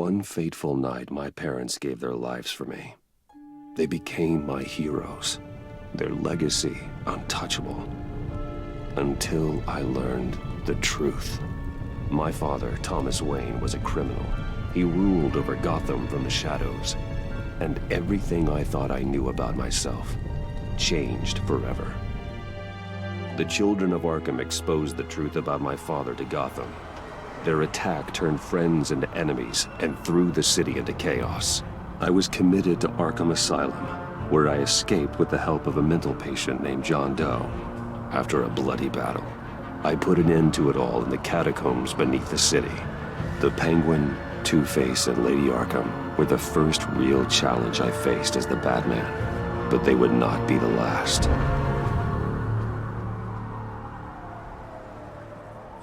one fateful night, my parents gave their lives for me. They became my heroes, their legacy untouchable. Until I learned the truth. My father, Thomas Wayne, was a criminal. He ruled over Gotham from the shadows. And everything I thought I knew about myself changed forever. The children of Arkham exposed the truth about my father to Gotham. Their attack turned friends into enemies and threw the city into chaos. I was committed to Arkham Asylum, where I escaped with the help of a mental patient named John Doe. After a bloody battle, I put an end to it all in the catacombs beneath the city. The Penguin, Two-Face, and Lady Arkham were the first real challenge I faced as the Batman, but they would not be the last.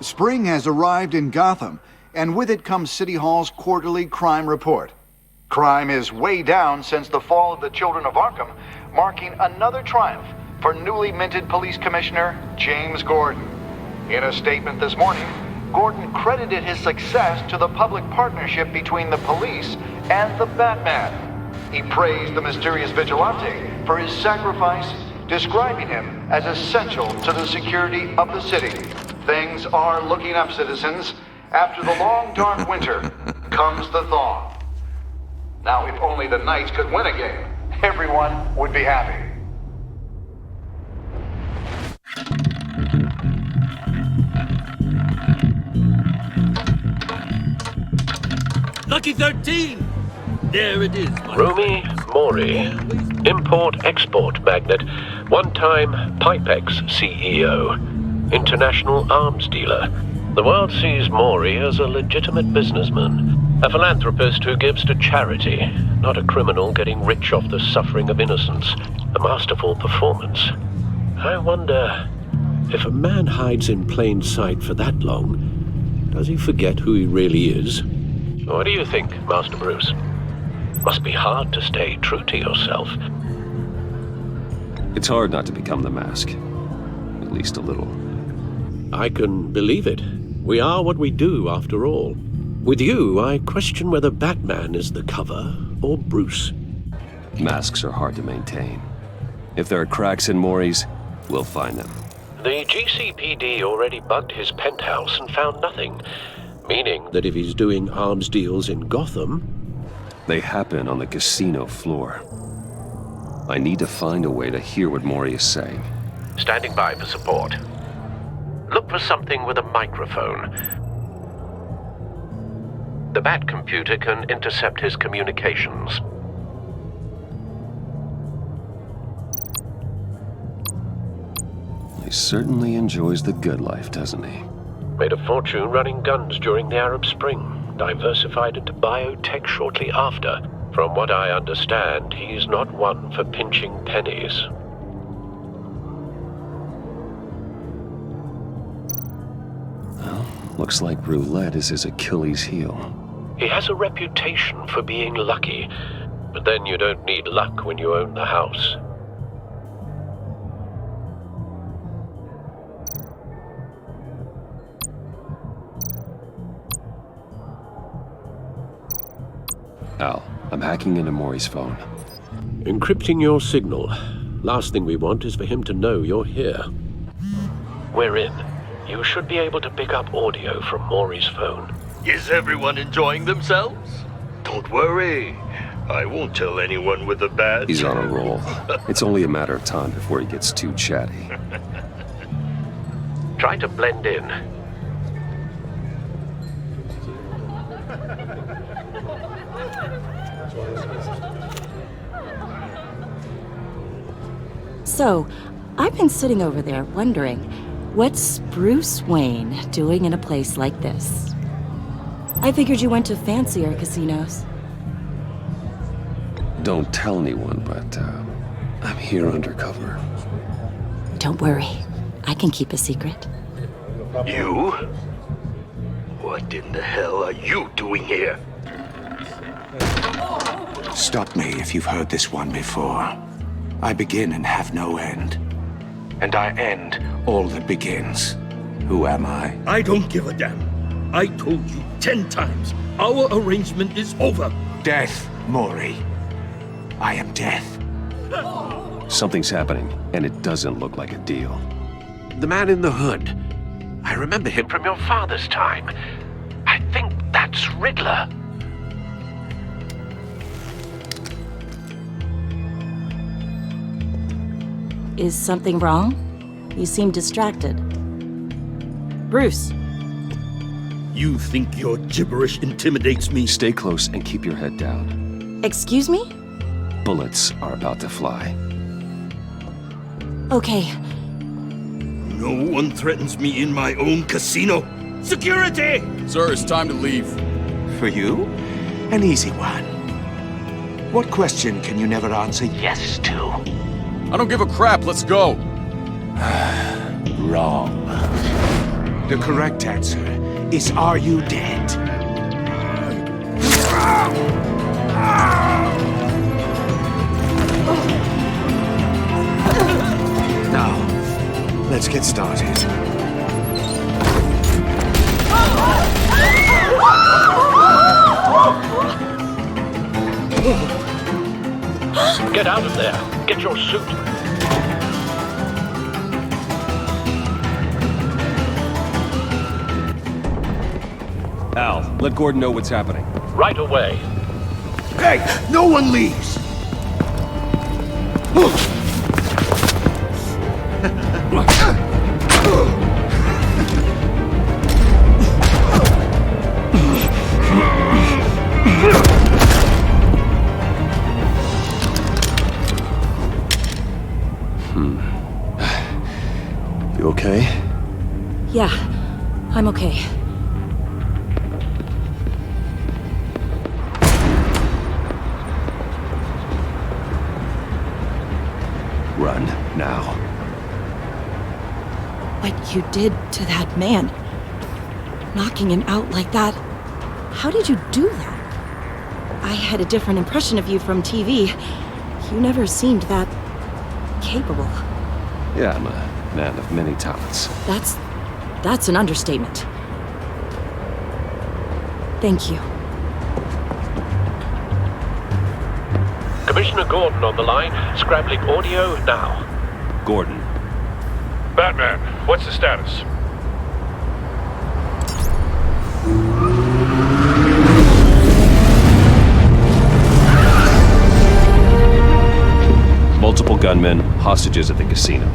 Spring has arrived in Gotham, and with it comes City Hall's quarterly crime report. Crime is way down since the fall of the Children of Arkham, marking another triumph for newly minted Police Commissioner James Gordon. In a statement this morning, Gordon credited his success to the public partnership between the police and the Batman. He praised the mysterious vigilante for his sacrifice, describing him as essential to the security of the city. Things are looking up, citizens. After the long, dark winter comes the thaw. Now, if only the Knights could win a game, everyone would be happy. Lucky 13! There it is. Rumi Mori, import-export magnate, one-time Pipex CEO, international arms dealer. The world sees Mori as a legitimate businessman, a philanthropist who gives to charity, not a criminal getting rich off the suffering of innocence. A masterful performance. I wonder, if a man hides in plain sight for that long, does he forget who he really is? What do you think, Master Bruce? Must be hard to stay true to yourself. It's hard not to become the mask. At least a little. I can believe it. We are what we do, after all. With you, I question whether Batman is the cover or Bruce. Masks are hard to maintain. If there are cracks in Mori's, we'll find them. The GCPD already bugged his penthouse and found nothing. Meaning that if he's doing arms deals in Gotham... They happen on the casino floor. I need to find a way to hear what Mori is saying. Standing by for support. Look for something with a microphone. The Bat computer can intercept his communications. He certainly enjoys the good life, doesn't he? Made a fortune running guns during the Arab Spring. Diversified into biotech shortly after. From what I understand, he's not one for pinching pennies. Well, looks like roulette is his Achilles heel. He has a reputation for being lucky, but then you don't need luck when you own the house. Al, I'm hacking into Mori's phone. Encrypting your signal. Last thing we want is for him to know you're here. We're in. You should be able to pick up audio from Mori's phone. Is everyone enjoying themselves? Don't worry. I won't tell anyone with a badge. He's on a roll. It's only a matter of time before he gets too chatty. Try to blend in. So, I've been sitting over there wondering, what's Bruce Wayne doing in a place like this? I figured you went to fancier casinos. Don't tell anyone, but I'm here undercover. Don't worry, I can keep a secret. You? What in the hell are you doing here? Stop me if you've heard this one before. I begin and have no end. And I end all that begins. Who am I? I don't give a damn. I told you 10 times. Our arrangement is over. Death, Maury. I am death. Something's happening, and it doesn't look like a deal. The man in the hood. I remember him from your father's time. I think that's Riddler. Is something wrong? You seem distracted. Bruce. You think your gibberish intimidates me? Stay close and keep your head down. Excuse me? Bullets are about to fly. Okay. No one threatens me in my own casino. Security! Sir, it's time to leave. For you? An easy one. What question can you never answer yes to? I don't give a crap, let's go. Wrong. The correct answer is, are you dead? Now, let's get started. Get out of there. Get your suit. Al, let Gordon know what's happening. Right away. Hey, no one leaves! You okay? Yeah, I'm okay. Run, now. What you did to that man. Knocking him out like that. How did you do that? I had a different impression of you from TV. You never seemed that capable. Yeah, I'm a man of many talents. That's an understatement. Thank you. Commissioner Gordon on the line. Scrambling audio now. Gordon. Batman, what's the status? Multiple gunmen, hostages at the casino.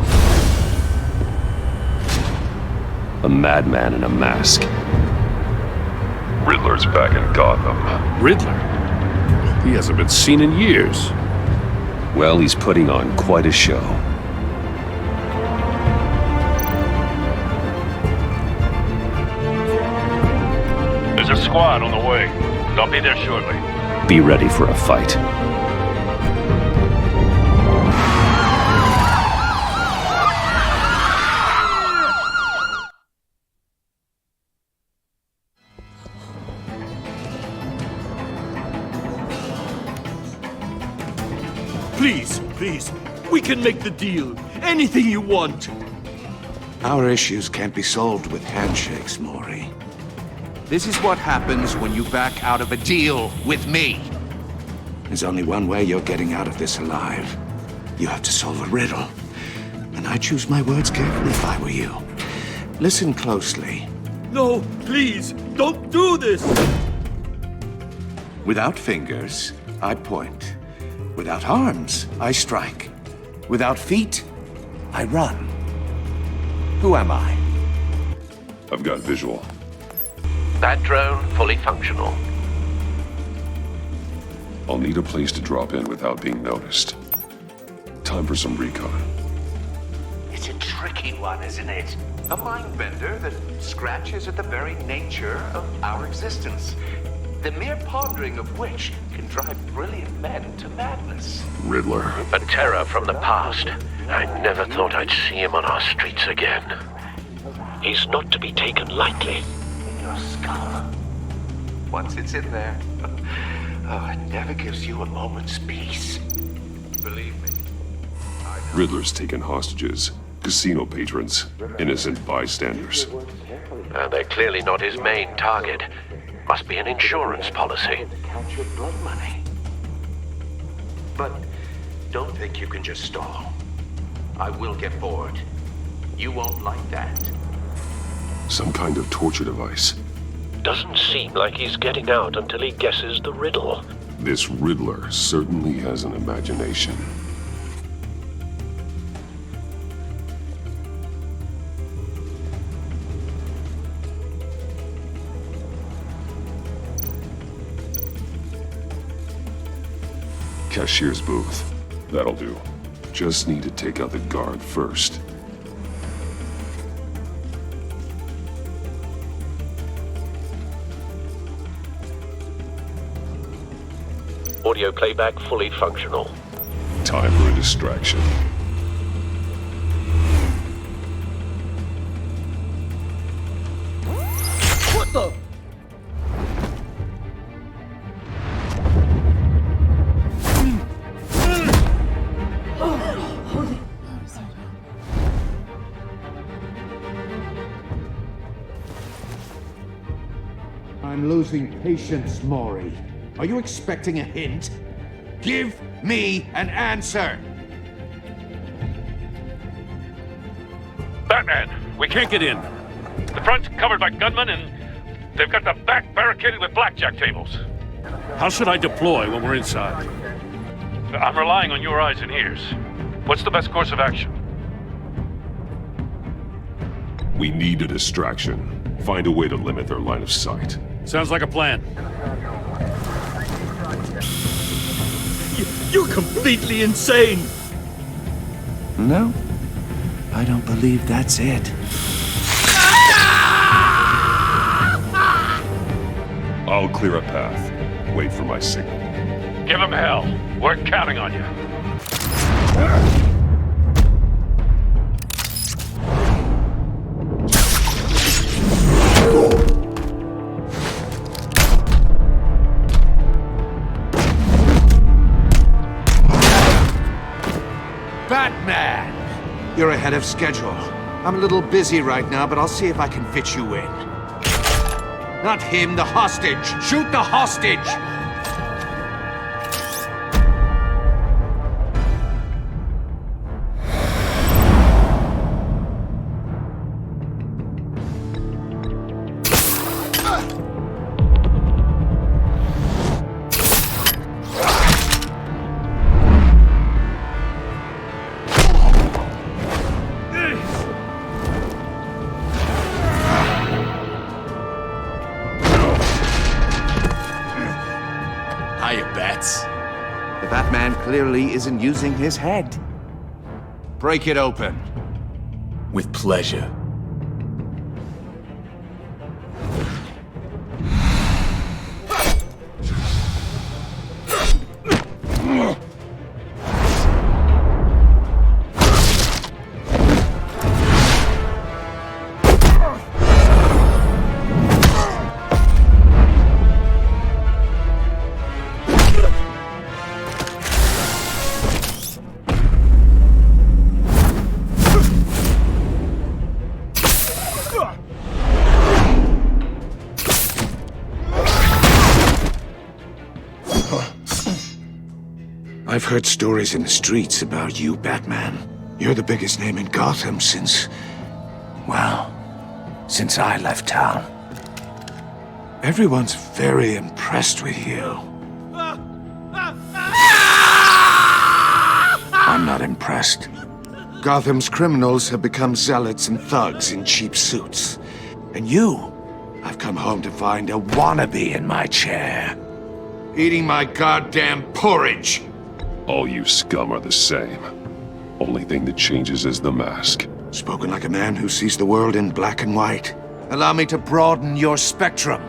A madman in a mask. Riddler's back in Gotham. Riddler? He hasn't been seen in years. Well, he's putting on quite a show. There's a squad on the way. They'll be there shortly. Be ready for a fight. Please, we can make the deal. Anything you want. Our issues can't be solved with handshakes, Maury. This is what happens when you back out of a deal with me. There's only one way you're getting out of this alive. You have to solve a riddle. And I choose my words carefully if I were you. Listen closely. No, please, don't do this! Without fingers, I point. Without arms, I strike. Without feet, I run. Who am I? I've got visual. That drone fully functional. I'll need a place to drop in without being noticed. Time for some recon. It's a tricky one, isn't it? A mind bender that scratches at the very nature of our existence. The mere pondering of which can drive brilliant men to madness. Riddler. A terror from the past. I never thought I'd see him on our streets again. He's not to be taken lightly. In your skull. Once it's in there, it never gives you a moment's peace. Believe me. Riddler's taken hostages. Casino patrons, innocent bystanders. They're clearly not his main target. Must be an insurance policy. Count your blood money. But don't think you can just stall. I will get bored. You won't like that. Some kind of torture device. Doesn't seem like he's getting out until he guesses the riddle. This Riddler certainly has an imagination. Cashier's booth. That'll do. Just need to take out the guard first. Audio playback fully functional. Time for a distraction. What the? I'm losing patience, Maury. Are you expecting a hint? Give me an answer! Batman, we can't get in. The front's covered by gunmen, and they've got the back barricaded with blackjack tables. How should I deploy when we're inside? I'm relying on your eyes and ears. What's the best course of action? We need a distraction. Find a way to limit their line of sight. Sounds like a plan. You're completely insane! No, I don't believe that's it. I'll clear a path. Wait for my signal. Give him hell. We're counting on you. Batman! You're ahead of schedule. I'm a little busy right now, but I'll see if I can fit you in. Not him, the hostage! Shoot the hostage! The Batman clearly isn't using his head. Break it open. With pleasure. I've heard stories in the streets about you, Batman. You're the biggest name in Gotham since I left town. Everyone's very impressed with you. I'm not impressed. Gotham's criminals have become zealots and thugs in cheap suits. And you, I've come home to find a wannabe in my chair. Eating my goddamn porridge. All you scum are the same. Only thing that changes is the mask. Spoken like a man who sees the world in black and white. Allow me to broaden your spectrum.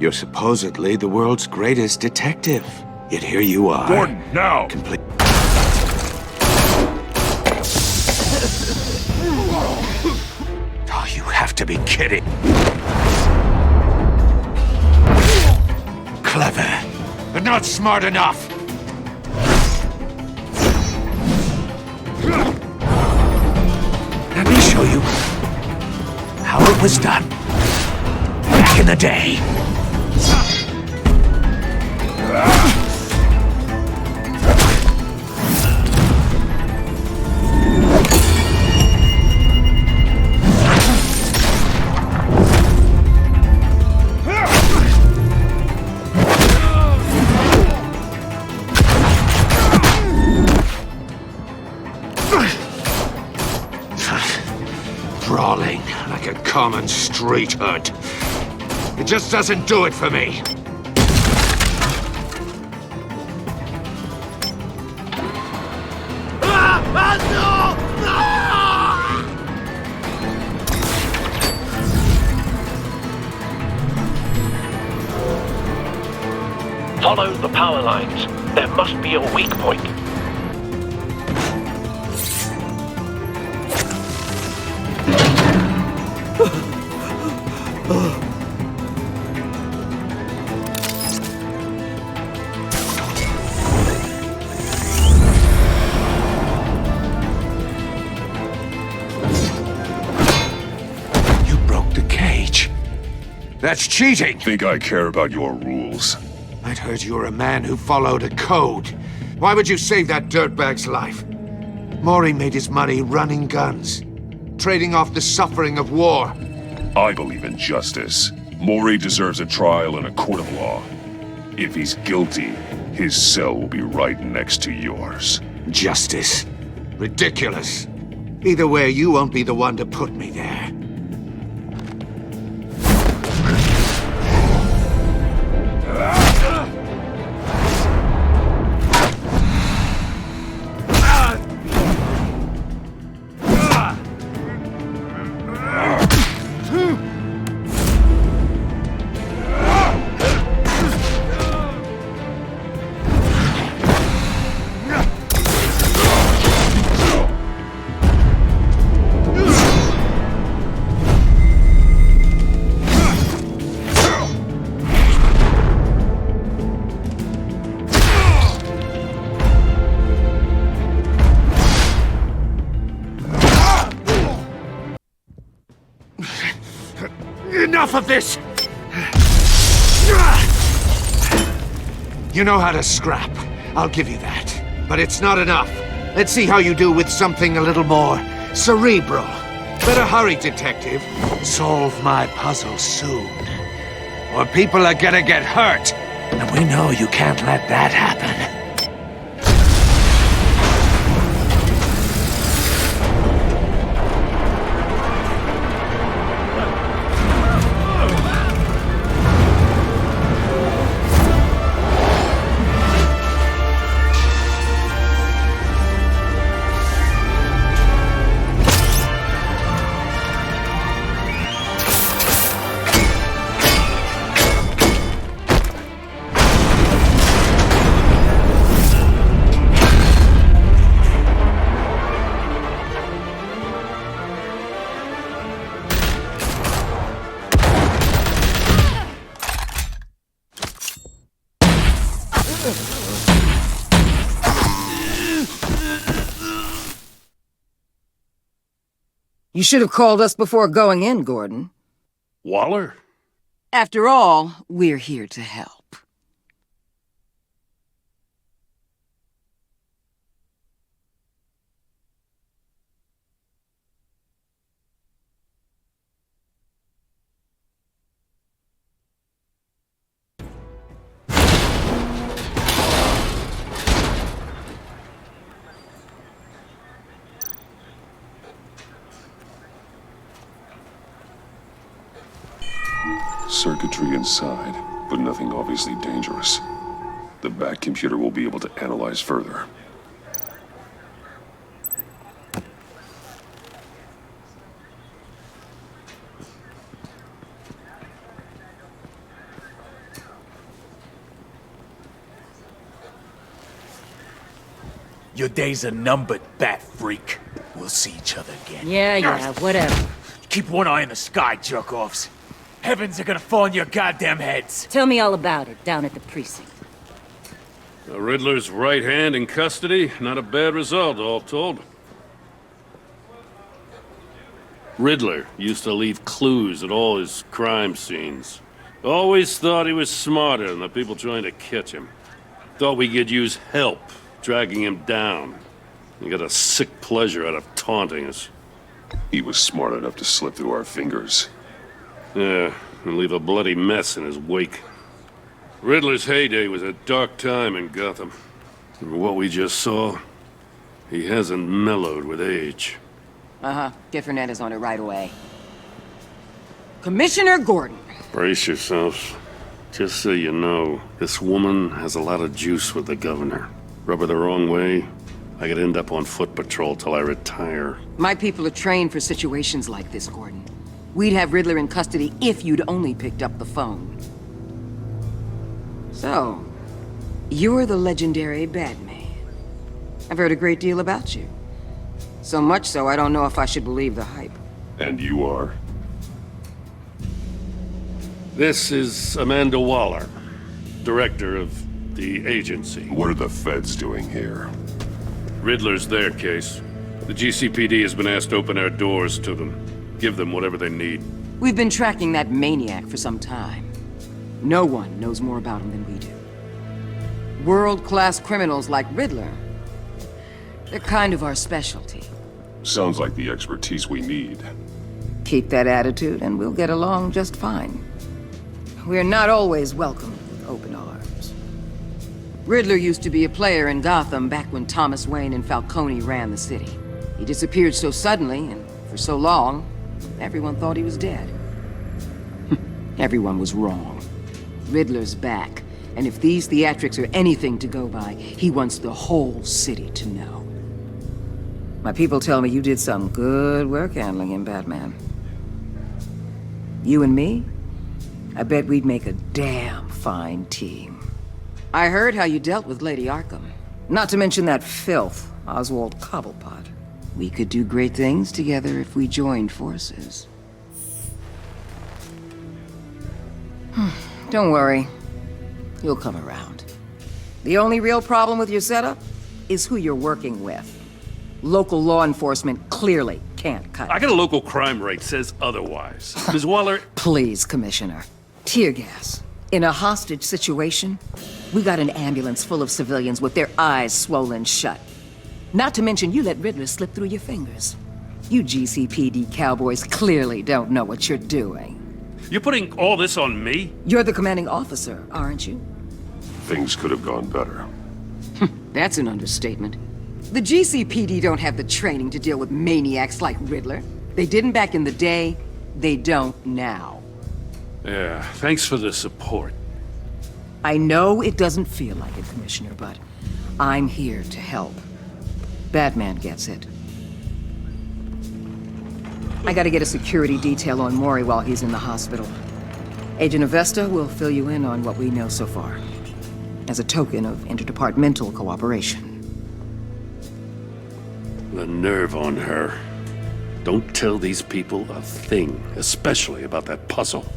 You're supposedly the world's greatest detective. Yet here you are. Gordon, now! Complete. Oh, you have to be kidding. Clever, but not smart enough. how it was done. Back in the day. Brawling like a common street hood. It just doesn't do it for me. Follow the power lines. There must be a weak point. You broke the cage. That's cheating. Think I care about your rules? I'd heard you were a man who followed a code. Why would you save that dirtbag's life? Maury made his money running guns, trading off the suffering of war. I believe in justice. Maury deserves a trial in a court of law. If he's guilty, his cell will be right next to yours. Justice. Ridiculous. Either way, you won't be the one to put me there. Enough of this! You know how to scrap. I'll give you that. But it's not enough. Let's see how you do with something a little more cerebral. Better hurry, detective. Solve my puzzle soon. Or people are gonna get hurt. And we know you can't let that happen. You should have called us before going in, Gordon. Waller? After all, we're here to help. Circuitry inside, but nothing obviously dangerous. The back computer will be able to analyze further. Your days are numbered, bat freak. We'll see each other again. Yeah, whatever. Keep one eye in the sky, jerk-offs. Heavens are gonna fall on your goddamn heads. Tell me all about it down at the precinct. The Riddler's right hand in custody. Not a bad result, all told. Riddler used to leave clues at all his crime scenes. Always thought he was smarter than the people trying to catch him. Thought we could use help, dragging him down. He got a sick pleasure out of taunting us. He was smart enough to slip through our fingers. Yeah, and leave a bloody mess in his wake. Riddler's heyday was a dark time in Gotham. And what we just saw, he hasn't mellowed with age. Uh-huh. Get Fernandez on it right away. Commissioner Gordon. Brace yourselves. Just so you know, this woman has a lot of juice with the governor. Rub her the wrong way, I could end up on foot patrol till I retire. My people are trained for situations like this, Gordon. We'd have Riddler in custody if you'd only picked up the phone. So, you're the legendary Batman. I've heard a great deal about you. So much so, I don't know if I should believe the hype. And you are? This is Amanda Waller, director of the agency. What are the feds doing here? Riddler's their case. The GCPD has been asked to open our doors to them. Give them whatever they need. We've been tracking that maniac for some time. No one knows more about him than we do. World-class criminals like Riddler, they're kind of our specialty. Sounds like the expertise we need. Keep that attitude and we'll get along just fine. We're not always welcomed with open arms. Riddler used to be a player in Gotham back when Thomas Wayne and Falcone ran the city. He disappeared so suddenly and for so long, everyone thought he was dead. Everyone was wrong. Riddler's back, and if these theatrics are anything to go by, he wants the whole city to know. My people tell me you did some good work handling him, Batman. You and me? I bet we'd make a damn fine team. I heard how you dealt with Lady Arkham. Not to mention that filth, Oswald Cobblepot. We could do great things together if we joined forces. Don't worry. You'll come around. The only real problem with your setup is who you're working with. Local law enforcement clearly can't cut it. I got a local crime rate says otherwise. Ms. Waller... Please, Commissioner. Tear gas. In a hostage situation, we got an ambulance full of civilians with their eyes swollen shut. Not to mention you let Riddler slip through your fingers. You GCPD cowboys clearly don't know what you're doing. You're putting all this on me? You're the commanding officer, aren't you? Things could have gone better. That's an understatement. The GCPD don't have the training to deal with maniacs like Riddler. They didn't back in the day, they don't now. Yeah, thanks for the support. I know it doesn't feel like it, Commissioner, but I'm here to help. Batman gets it. I gotta get a security detail on Maury while he's in the hospital. Agent Avesta will fill you in on what we know so far, as a token of interdepartmental cooperation. The nerve on her. Don't tell these people a thing, especially about that puzzle.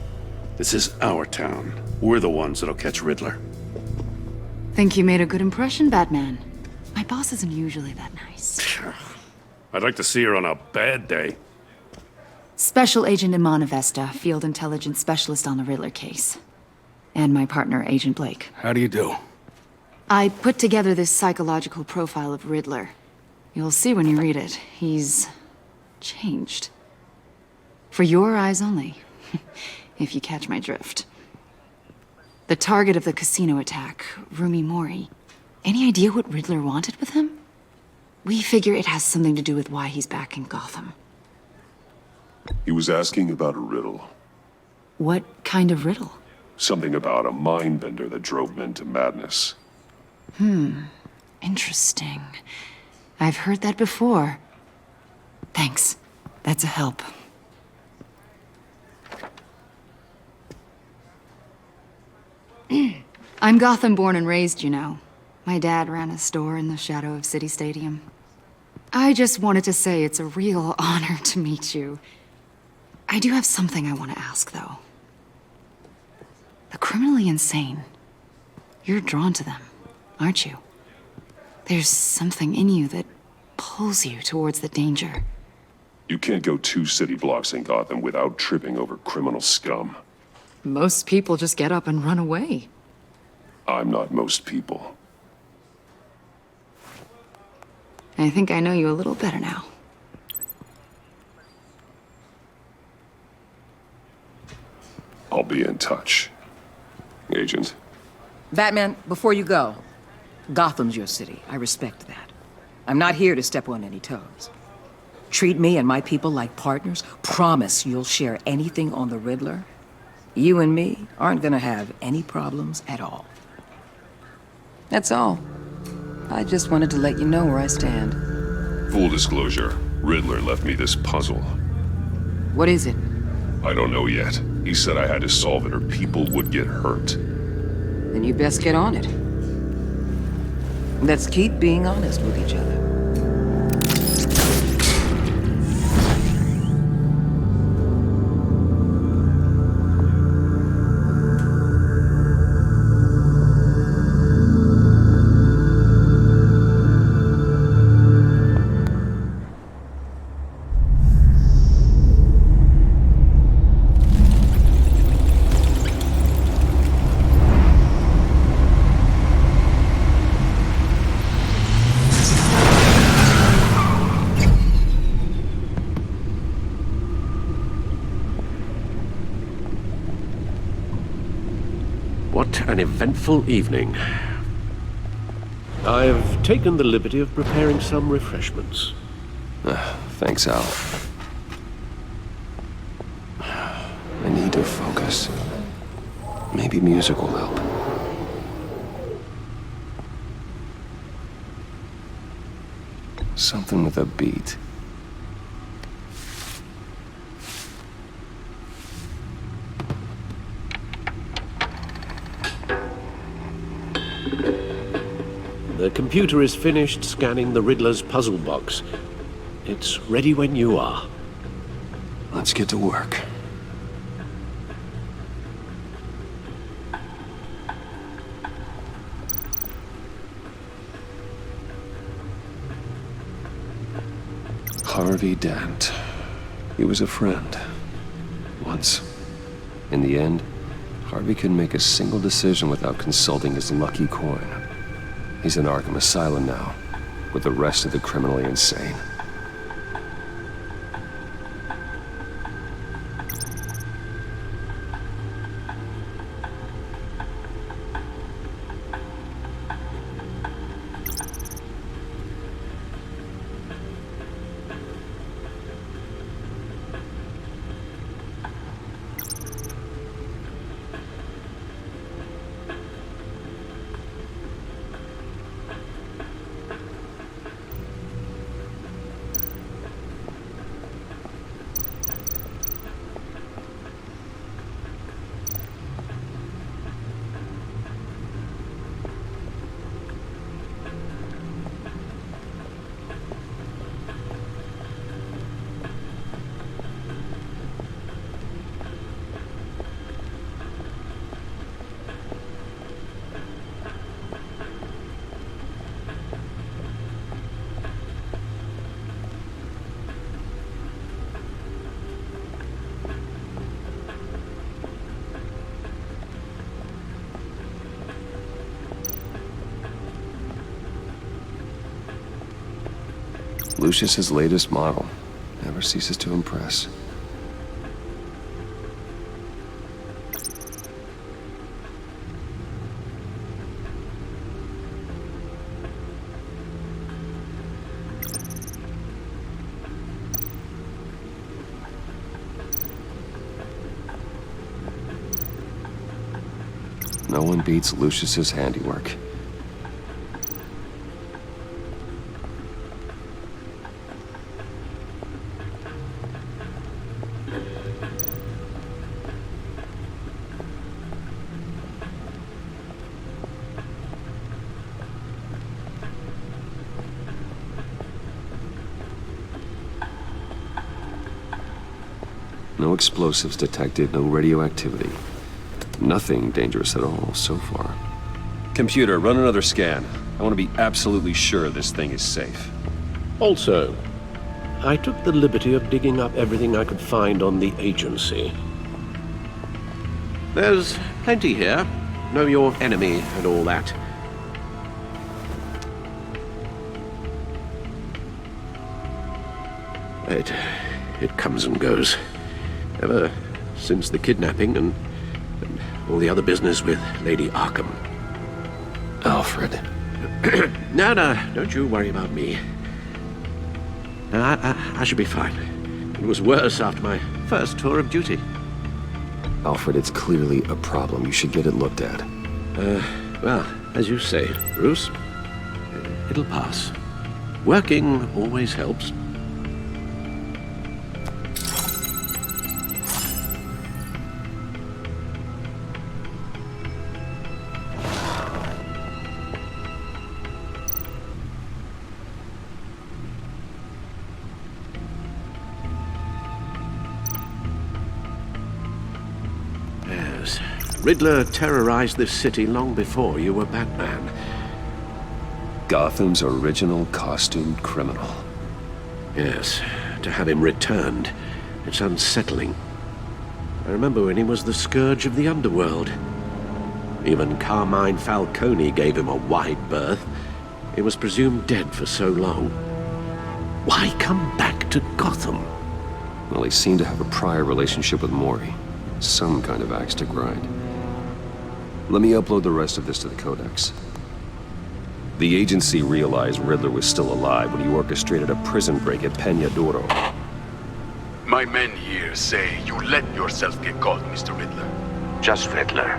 This is our town. We're the ones that'll catch Riddler. Think you made a good impression, Batman. My boss isn't usually that nice. I'd like to see her on a bad day. Special Agent Iman Avesta, Field Intelligence Specialist on the Riddler case. And my partner, Agent Blake. How do you do? I put together this psychological profile of Riddler. You'll see when you read it. He's changed. For your eyes only, if you catch my drift. The target of the casino attack, Rumi Mori. Any idea what Riddler wanted with him? We figure it has something to do with why he's back in Gotham. He was asking about a riddle. What kind of riddle? Something about a mind bender that drove men to madness. Interesting. I've heard that before. Thanks. That's a help. I'm Gotham born and raised, you know. My dad ran a store in the shadow of City Stadium. I just wanted to say it's a real honor to meet you. I do have something I want to ask, though. The criminally insane. You're drawn to them, aren't you? There's something in you that pulls you towards the danger. You can't go 2 city blocks in Gotham without tripping over criminal scum. Most people just get up and run away. I'm not most people. I think I know you a little better now. I'll be in touch. Agent. Batman, before you go, Gotham's your city. I respect that. I'm not here to step on any toes. Treat me and my people like partners. Promise you'll share anything on the Riddler. You and me aren't gonna have any problems at all. That's all. I just wanted to let you know where I stand. Full disclosure, Riddler left me this puzzle. What is it? I don't know yet. He said I had to solve it or people would get hurt. Then you best get on it. Let's keep being honest with each other. What an eventful evening. I've taken the liberty of preparing some refreshments. Thanks, Al. I need to focus. Maybe music will help. Something with a beat. The computer is finished scanning the Riddler's puzzle box. It's ready when you are. Let's get to work. Harvey Dent. He was a friend. Once. In the end, Harvey couldn't make a single decision without consulting his lucky coin. He's in Arkham Asylum now, with the rest of the criminally insane. Lucius's latest model never ceases to impress. No one beats Lucius's handiwork. No explosives detected, no radioactivity. Nothing dangerous at all so far. Computer, run another scan. I want to be absolutely sure this thing is safe. Also, I took the liberty of digging up everything I could find on the agency. There's plenty here. Know your enemy and all that. It comes and goes. Ever since the kidnapping and all the other business with Lady Arkham. Alfred. No, don't you worry about me. I should be fine. It was worse after my first tour of duty. Alfred, it's clearly a problem. You should get it looked at. Well, as you say, Bruce, it'll pass. Working always helps. Riddler terrorized this city long before you were Batman. Gotham's original costumed criminal. Yes, to have him returned, it's unsettling. I remember when he was the scourge of the underworld. Even Carmine Falcone gave him a wide berth. He was presumed dead for so long. Why come back to Gotham? Well, he seemed to have a prior relationship with Mori. Some kind of axe to grind. Let me upload the rest of this to the Codex. The agency realized Riddler was still alive when he orchestrated a prison break at Peña Duro. My men here say you let yourself get caught, Mr. Riddler. Just Riddler.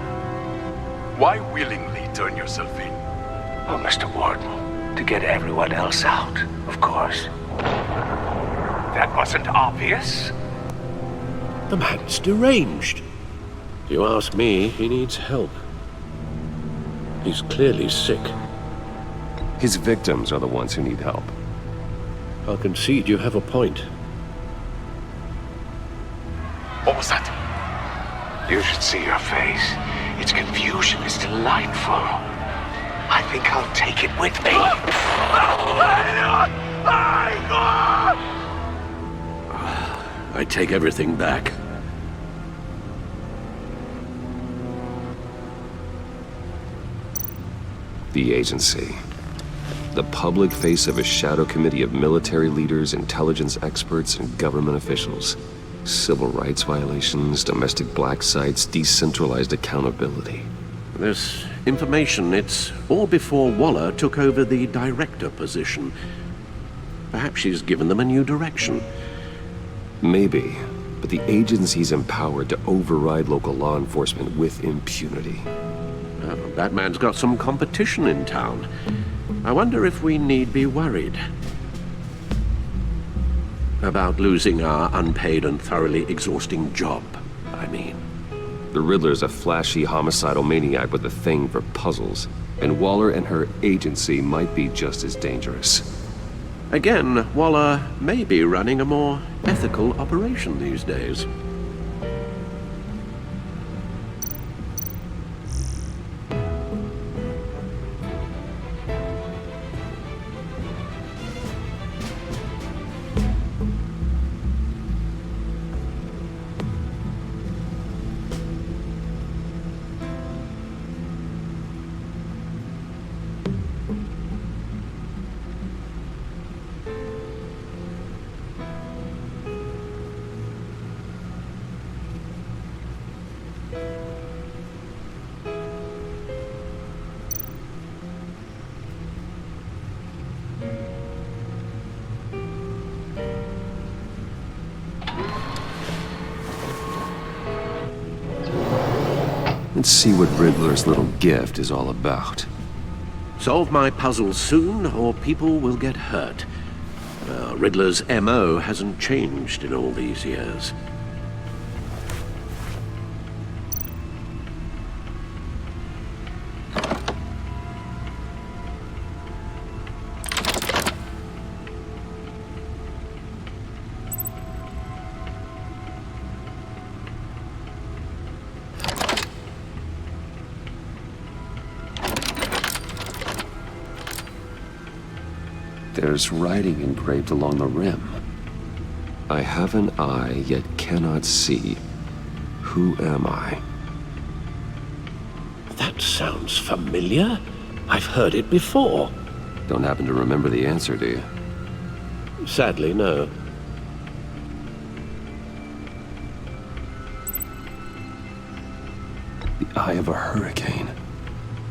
Why willingly turn yourself in? Oh, Mr. Warden, to get everyone else out, of course. That wasn't obvious. The man's deranged. If you ask me, he needs help. He's clearly sick. His victims are the ones who need help. I'll concede you have a point. What was that? You should see your face. Its confusion is delightful. I think I'll take it with me. I take everything back. The agency. The public face of a shadow committee of military leaders, intelligence experts, and government officials. Civil rights violations, domestic black sites, decentralized accountability. This information, it's all before Waller took over the director position. Perhaps she's given them a new direction. Maybe, but the agency's empowered to override local law enforcement with impunity. Batman's got some competition in town. I wonder if we need be worried about losing our unpaid and thoroughly exhausting job, I mean. The Riddler's a flashy homicidal maniac with a thing for puzzles, and Waller and her agency might be just as dangerous. Again, Waller may be running a more ethical operation these days. Let's see what Riddler's little gift is all about. Solve my puzzle soon, or people will get hurt. Riddler's MO hasn't changed in all these years. There's writing engraved along the rim. I have an eye, yet cannot see. Who am I? That sounds familiar. I've heard it before. Don't happen to remember the answer, do you? Sadly, no. The eye of a hurricane.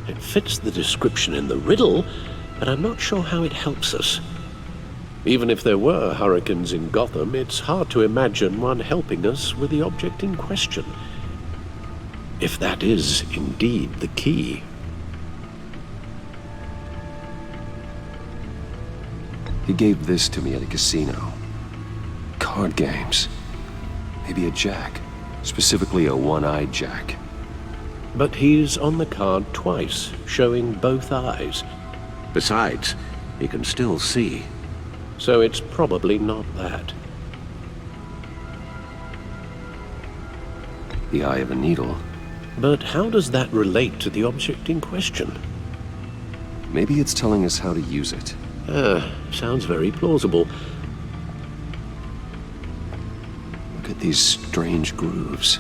It fits the description in the riddle, but I'm not sure how it helps us. Even if there were hurricanes in Gotham, it's hard to imagine one helping us with the object in question. If that is indeed the key. He gave this to me at a casino. Card games. Maybe a jack. Specifically a one-eyed jack. But he's on the card twice, showing both eyes. Besides, he can still see. So it's probably not that. The eye of a needle. But how does that relate to the object in question? Maybe it's telling us how to use it. Sounds very plausible. Look at these strange grooves.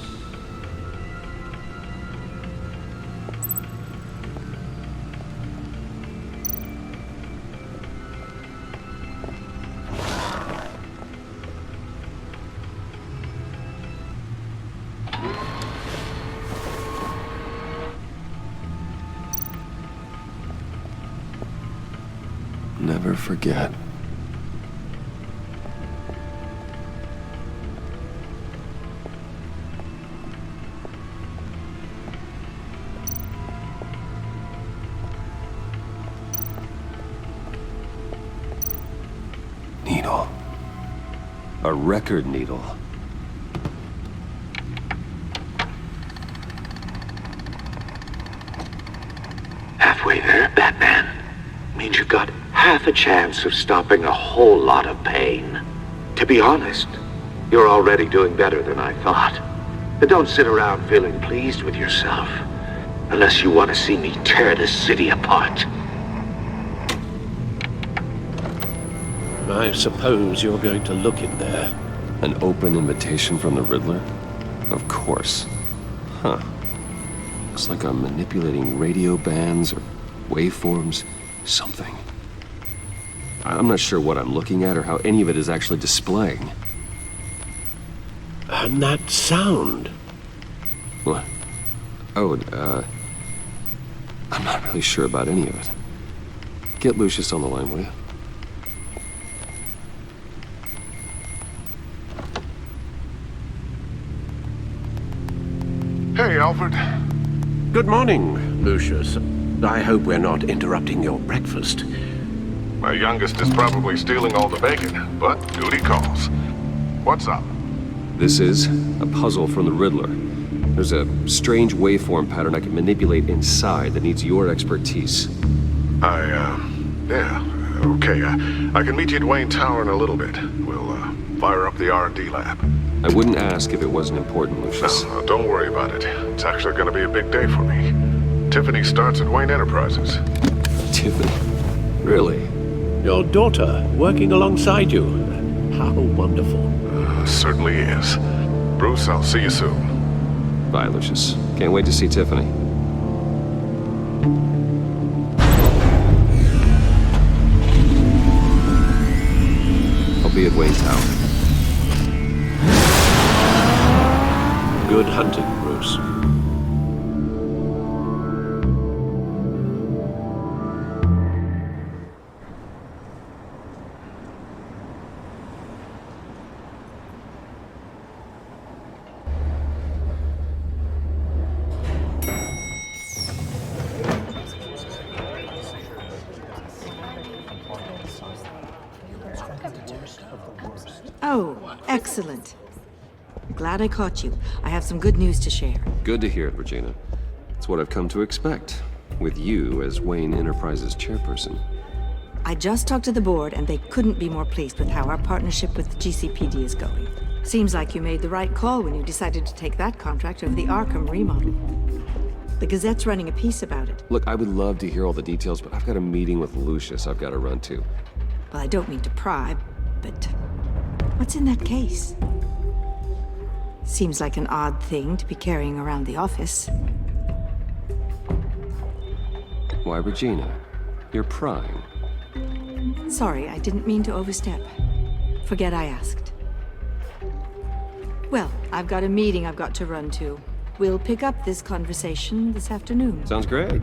Never forget. Needle. A record needle. Halfway there, Batman. Means you've got half a chance of stopping a whole lot of pain. To be honest, you're already doing better than I thought. But don't sit around feeling pleased with yourself, unless you want to see me tear this city apart. I suppose you're going to look in there. An open invitation from the Riddler? Of course. Huh. Looks like I'm manipulating radio bands or waveforms. Something. I'm not sure what I'm looking at or how any of it is actually displaying. And that sound. What? Oh, I'm not really sure about any of it. Get Lucius on the line, will you? Hey, Alfred. Good morning, Lucius. I hope we're not interrupting your breakfast. My youngest is probably stealing all the bacon, but duty calls. What's up? This is a puzzle from the Riddler. There's a strange waveform pattern I can manipulate inside that needs your expertise. Yeah, okay. I can meet you at Wayne Tower in a little bit. We'll, fire up the R&D lab. I wouldn't ask if it wasn't important, Lucius. No, don't worry about it. It's actually gonna be a big day for me. Tiffany starts at Wayne Enterprises. Tiffany? Really? Your daughter working alongside you. How wonderful. Certainly is. Bruce, I'll see you soon. Bye, Lucius. Can't wait to see Tiffany. I'll be at Wayne Tower. Good hunting, Bruce. Oh, excellent. Glad I caught you. I have some good news to share. Good to hear it, Regina. It's what I've come to expect, with you as Wayne Enterprises chairperson. I just talked to the board, and they couldn't be more pleased with how our partnership with the GCPD is going. Seems like you made the right call when you decided to take that contract over the Arkham remodel. The Gazette's running a piece about it. Look, I would love to hear all the details, but I've got a meeting with Lucius I've got to run to. Well, I don't mean to pry, but What's in that case? Seems like an odd thing to be carrying around the office. Why, Regina? You're prying. Sorry, I didn't mean to overstep. Forget I asked. Well, I've got a meeting I've got to run to. We'll pick up this conversation this afternoon. Sounds great.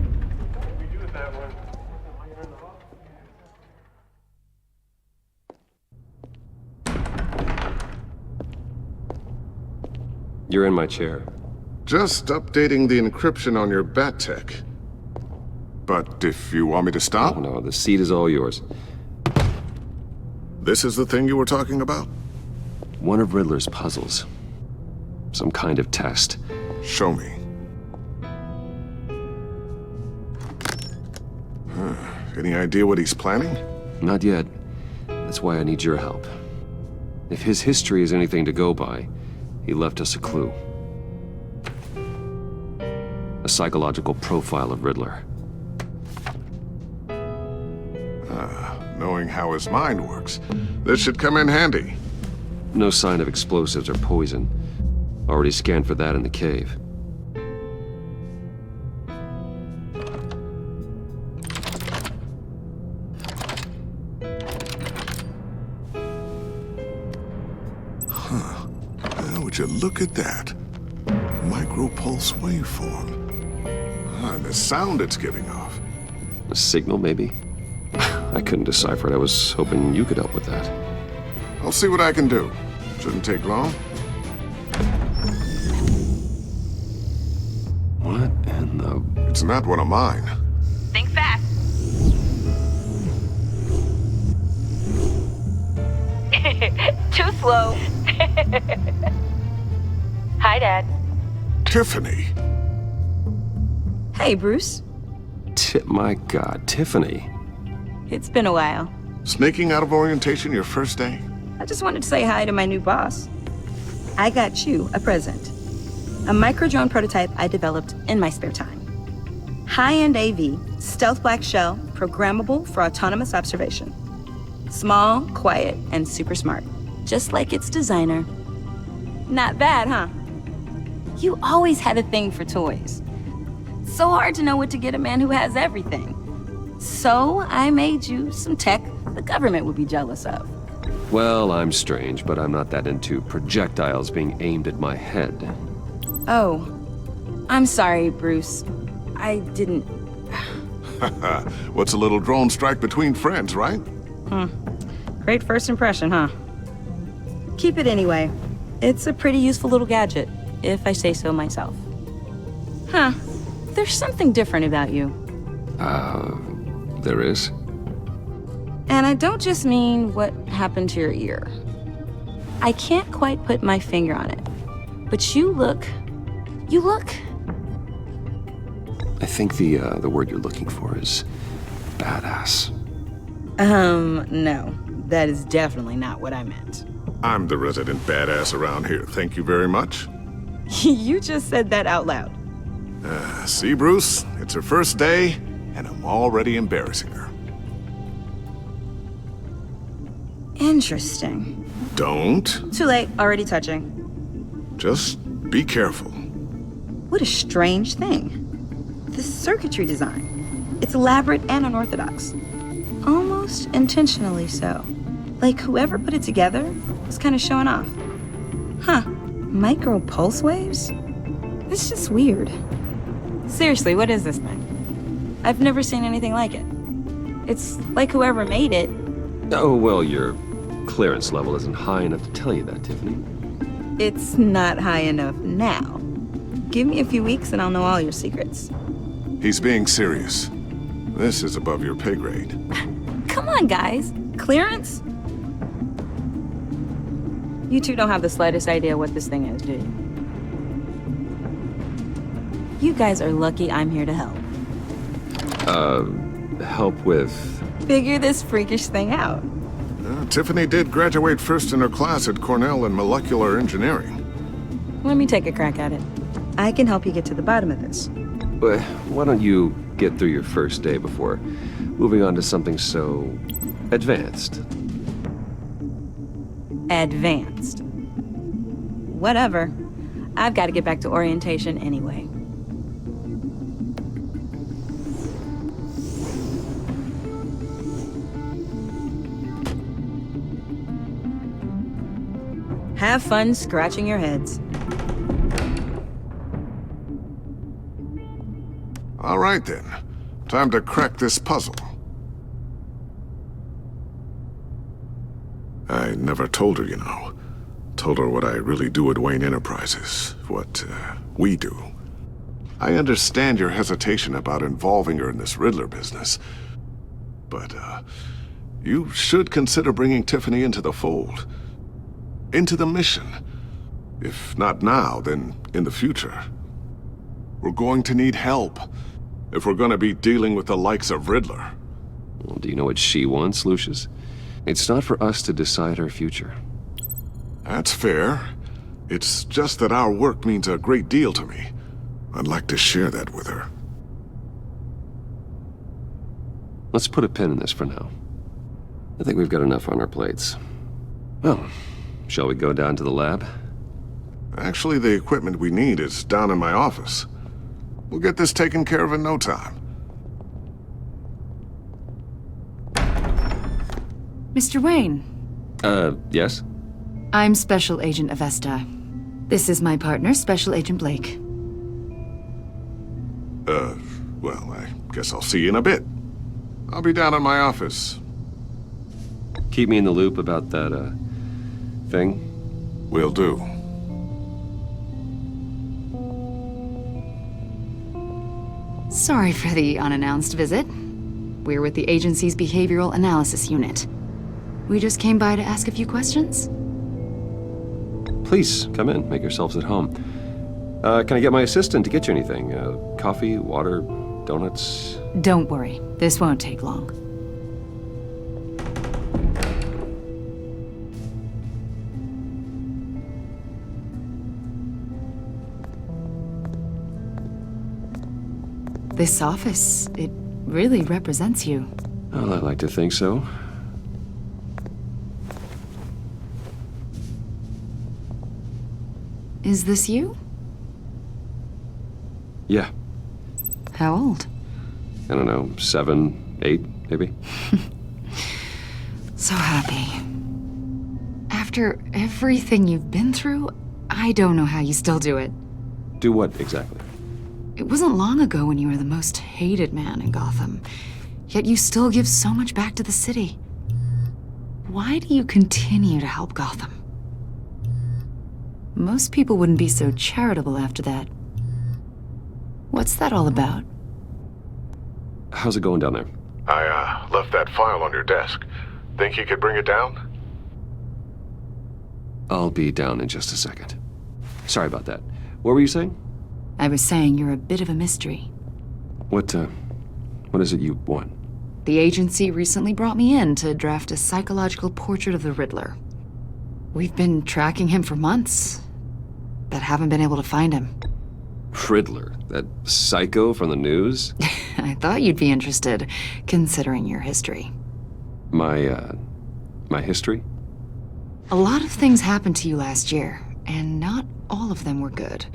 You're in my chair. Just updating the encryption on your bat tech. But if you want me to stop... Oh, no, the seat is all yours. This is the thing you were talking about? One of Riddler's puzzles. Some kind of test. Show me. Any idea what he's planning? Not yet. That's why I need your help. If his history is anything to go by, he left us a clue. A psychological profile of Riddler. Knowing how his mind works, this should come in handy. No sign of explosives or poison. Already scanned for that in the cave. Would you look at that? Micropulse waveform. And the sound it's giving off. A signal, maybe? I couldn't decipher it. I was hoping you could help with that. I'll see what I can do. Shouldn't take long. What in the... It's not one of mine. Think fast. Too slow. Hi, Dad. Tiffany. Hey, Bruce. My God, Tiffany. It's been a while. Sneaking out of orientation your first day? I just wanted to say hi to my new boss. I got you a present. A micro-drone prototype I developed in my spare time. High-end AV, stealth black shell, programmable for autonomous observation. Small, quiet, and super smart. Just like its designer. Not bad, huh? You always had a thing for toys. So hard to know what to get a man who has everything. So I made you some tech the government would be jealous of. Well, I'm strange, but I'm not that into projectiles being aimed at my head. Oh, I'm sorry, Bruce. I didn't... What's a little drone strike between friends, right? Great first impression, huh? Keep it anyway. It's a pretty useful little gadget, if I say so myself. Huh. There's something different about you. There is? And I don't just mean what happened to your ear. I can't quite put my finger on it. But you look... I think the word you're looking for is badass. No. That is definitely not what I meant. I'm the resident badass around here. Thank you very much. You just said that out loud. See, Bruce? It's her first day, and I'm already embarrassing her. Interesting. Don't. Too late. Already touching. Just be careful. What a strange thing. The circuitry design. It's elaborate and unorthodox. Almost intentionally so. Like whoever put it together was kind of showing off. Huh. Micro pulse waves? It's just weird. Seriously, what is this thing? I've never seen anything like it. It's like whoever made it. Oh, well, your clearance level isn't high enough to tell you that, Tiffany. It's not high enough now. Give me a few weeks and I'll know all your secrets. He's being serious. This is above your pay grade. Come on, guys. Clearance? You two don't have the slightest idea what this thing is, do you? You guys are lucky I'm here to help. Help with... Figure this freakish thing out. Tiffany did graduate first in her class at Cornell in molecular engineering. Let me take a crack at it. I can help you get to the bottom of this. Why don't you get through your first day before moving on to something so advanced? Advanced. Whatever. I've got to get back to orientation anyway. Have fun scratching your heads. All right then. Time to crack this puzzle. I never told her, you know. Told her what I really do at Wayne Enterprises. What, we do. I understand your hesitation about involving her in this Riddler business. But, you should consider bringing Tiffany into the fold. Into the mission. If not now, then in the future. We're going to need help if we're going to be dealing with the likes of Riddler. Well, do you know what she wants, Lucius? It's not for us to decide her future. That's fair. It's just that our work means a great deal to me. I'd like to share that with her. Let's put a pin in this for now. I think we've got enough on our plates. Well, shall we go down to the lab? Actually, the equipment we need is down in my office. We'll get this taken care of in no time. Mr. Wayne. Yes? I'm Special Agent Avesta. This is my partner, Special Agent Blake. Well, I guess I'll see you in a bit. I'll be down in my office. Keep me in the loop about that, thing? Will do. Sorry for the unannounced visit. We're with the agency's Behavioral Analysis Unit. We just came by to ask a few questions. Please, come in. Make yourselves at home. Can I get my assistant to get you anything? Coffee, water, donuts? Don't worry. This won't take long. This office, it really represents you. Well, I like to think so. Is this you? Yeah. How old? I don't know, 7, 8, maybe? So happy. After everything you've been through, I don't know how you still do it. Do what, exactly? It wasn't long ago when you were the most hated man in Gotham, yet you still give so much back to the city. Why do you continue to help Gotham? Most people wouldn't be so charitable after that. What's that all about? How's it going down there? I, left that file on your desk. Think you could bring it down? I'll be down in just a second. Sorry about that. What were you saying? I was saying you're a bit of a mystery. What is it you want? The agency recently brought me in to draft a psychological portrait of the Riddler. We've been tracking him for months, but haven't been able to find him. Riddler? That psycho from the news? I thought you'd be interested, considering your history. My history? A lot of things happened to you last year, and not all of them were good.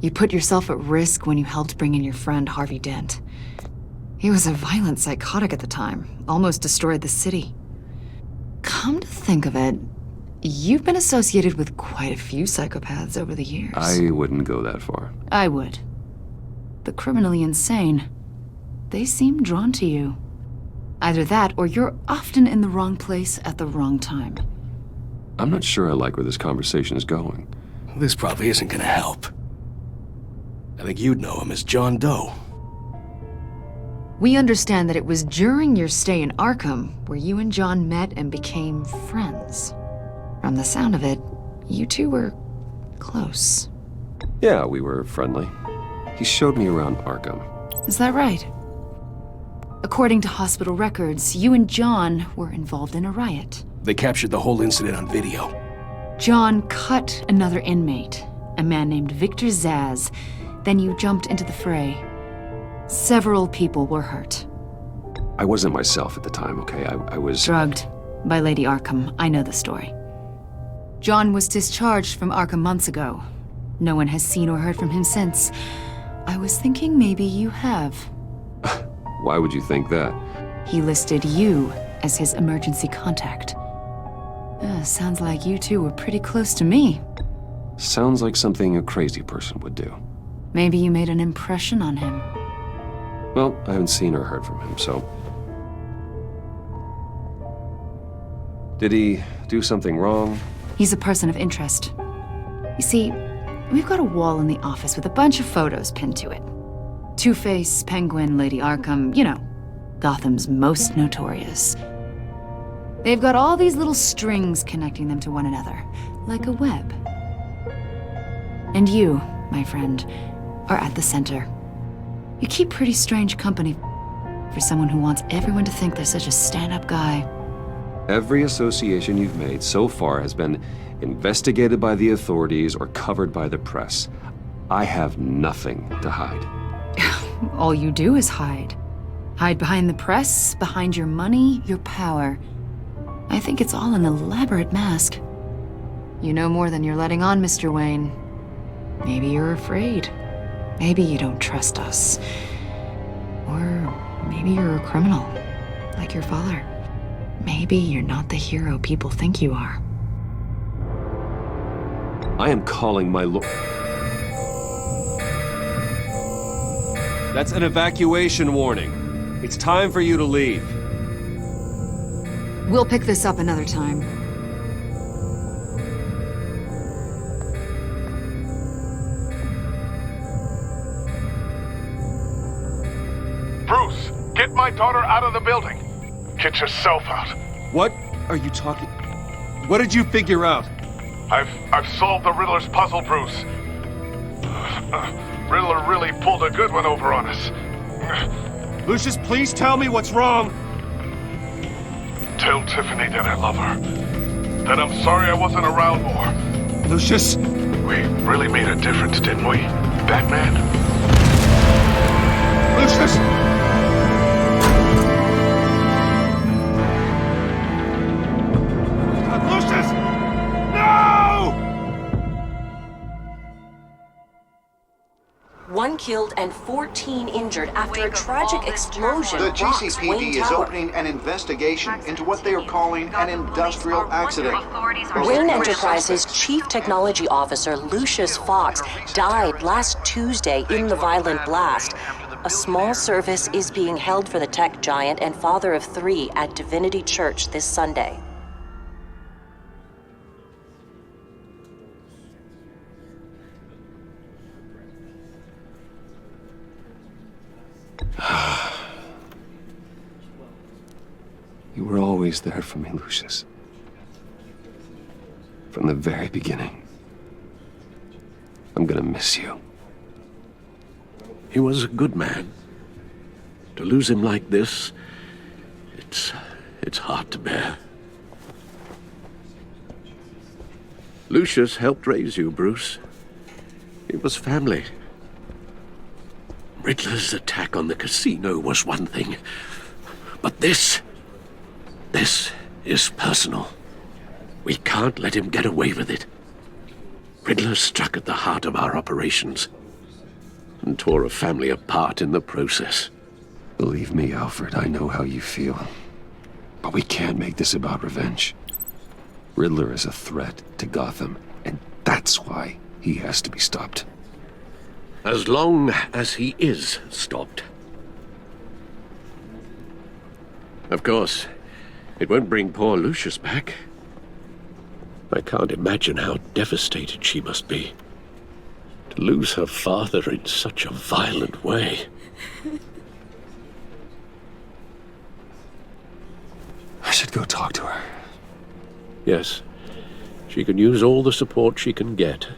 You put yourself at risk when you helped bring in your friend Harvey Dent. He was a violent psychotic at the time, almost destroyed the city. Come to think of it, you've been associated with quite a few psychopaths over the years. I wouldn't go that far. I would. The criminally insane, they seem drawn to you. Either that, or you're often in the wrong place at the wrong time. I'm not sure I like where this conversation is going. This probably isn't gonna help. I think you'd know him as John Doe. We understand that it was during your stay in Arkham where you and John met and became friends. From the sound of it, you two were close. Yeah, we were friendly. He showed me around Arkham. Is that right? According to hospital records, you and John were involved in a riot. They captured the whole incident on video. John cut another inmate, a man named Victor Zaz. Then you jumped into the fray. Several people were hurt. I wasn't myself at the time, okay? I was... Drugged. By Lady Arkham, I know the story. John was discharged from Arkham months ago. No one has seen or heard from him since. I was thinking maybe you have. Why would you think that? He listed you as his emergency contact. Sounds like you two were pretty close to me. Sounds like something a crazy person would do. Maybe you made an impression on him. Well, I haven't seen or heard from him, so... Did he do something wrong? He's a person of interest. You see, we've got a wall in the office with a bunch of photos pinned to it. Two-Face, Penguin, Lady Arkham, you know, Gotham's most notorious. They've got all these little strings connecting them to one another, like a web. And you, my friend, are at the center. You keep pretty strange company for someone who wants everyone to think they're such a stand-up guy. Every association you've made so far has been investigated by the authorities or covered by the press. I have nothing to hide. All you do is hide. Hide behind the press, behind your money, your power. I think it's all an elaborate mask. You know more than you're letting on, Mr. Wayne. Maybe you're afraid. Maybe you don't trust us. Or maybe you're a criminal, like your father. Maybe you're not the hero people think you are. I am calling my That's an evacuation warning. It's time for you to leave. We'll pick this up another time. Bruce, get my daughter out of the building. Get yourself out. What are you talking? What did you figure out? I've solved the Riddler's puzzle, Bruce. Riddler really pulled a good one over on us. Lucius, please tell me what's wrong. Tell Tiffany that I love her. That I'm sorry I wasn't around more. Lucius! We really made a difference, didn't we, Batman? Lucius! Lucius! No! 1 killed and 14 injured after a tragic explosion. The rocks GCPD Wayne is Tower. opening an investigation into what they are calling an industrial accident. Wayne Enterprises' chief technology officer, Lucius Fox, died last Tuesday in the violent blast. A small service is being held for the tech giant and father of 3 at Divinity Church this Sunday. You were always there for me, Lucius. From the very beginning. I'm gonna miss you. He was a good man. To lose him like this, it's hard to bear. Lucius helped raise you, Bruce. It was family. Riddler's attack on the casino was one thing, but this is personal. We can't let him get away with it. Riddler struck at the heart of our operations and tore a family apart in the process. Believe me, Alfred, I know how you feel. But we can't make this about revenge. Riddler is a threat to Gotham, and that's why he has to be stopped. As long as he is stopped. Of course, it won't bring poor Lucius back. I can't imagine how devastated she must be. To lose her father in such a violent way. I should go talk to her. Yes, she can use all the support she can get.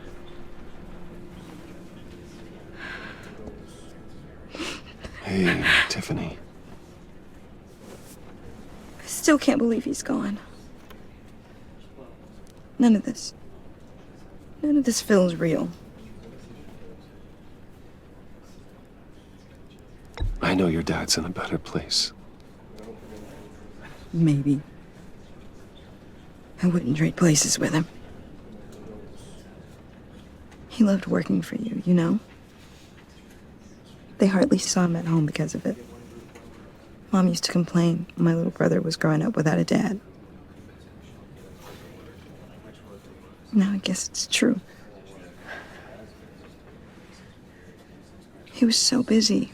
Hey, Tiffany. I still can't believe he's gone. None of this feels real. I know your dad's in a better place. Maybe. I wouldn't trade places with him. He loved working for you, you know? They hardly saw him at home because of it. Mom used to complain my little brother was growing up without a dad. Now I guess it's true. He was so busy.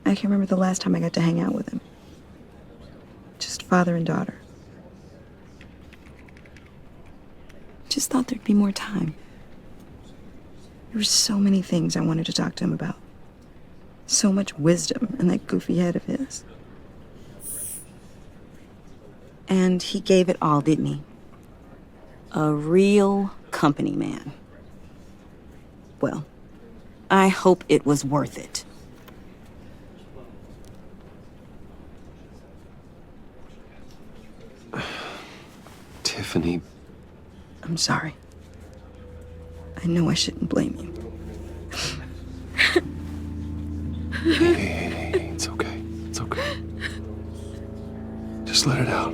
I can't remember the last time I got to hang out with him. Just father and daughter. Just thought there'd be more time. There were so many things I wanted to talk to him about. So much wisdom in that goofy head of his. And he gave it all, didn't he? A real company man. Well, I hope it was worth it. Tiffany. I'm sorry. I know I shouldn't blame you. Hey, it's okay. It's okay. Just let it out.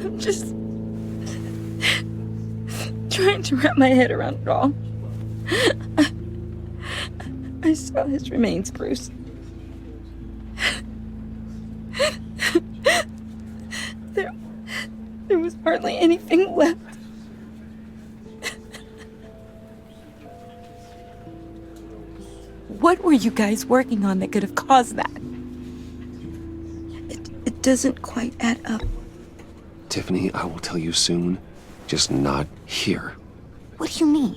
I'm just trying to wrap my head around it all. I saw his remains, Bruce. There was hardly anything left. What were you guys working on that could have caused that? It doesn't quite add up. Tiffany, I will tell you soon. Just not here. What do you mean?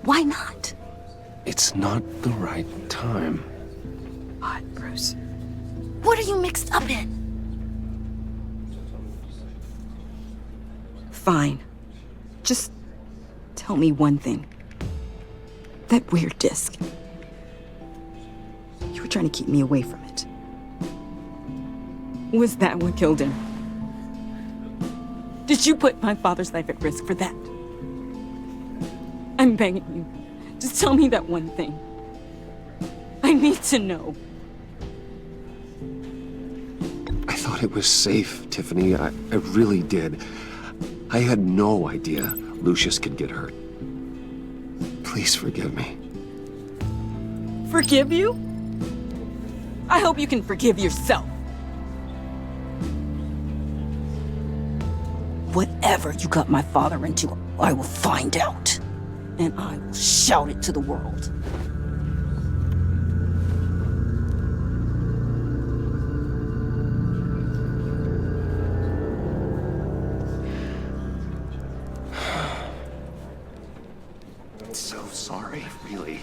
Why not? It's not the right time. God, Bruce. What are you mixed up in? Fine. Just tell me one thing. That weird disc. You were trying to keep me away from it. Was that what killed him? Did you put my father's life at risk for that? I'm begging you. Just tell me that one thing. I need to know. I thought it was safe, Tiffany. I really did. I had no idea Lucius could get hurt. Please forgive me. Forgive you? I hope you can forgive yourself. Whatever you got my father into, I will find out. And I will shout it to the world. So sorry, really.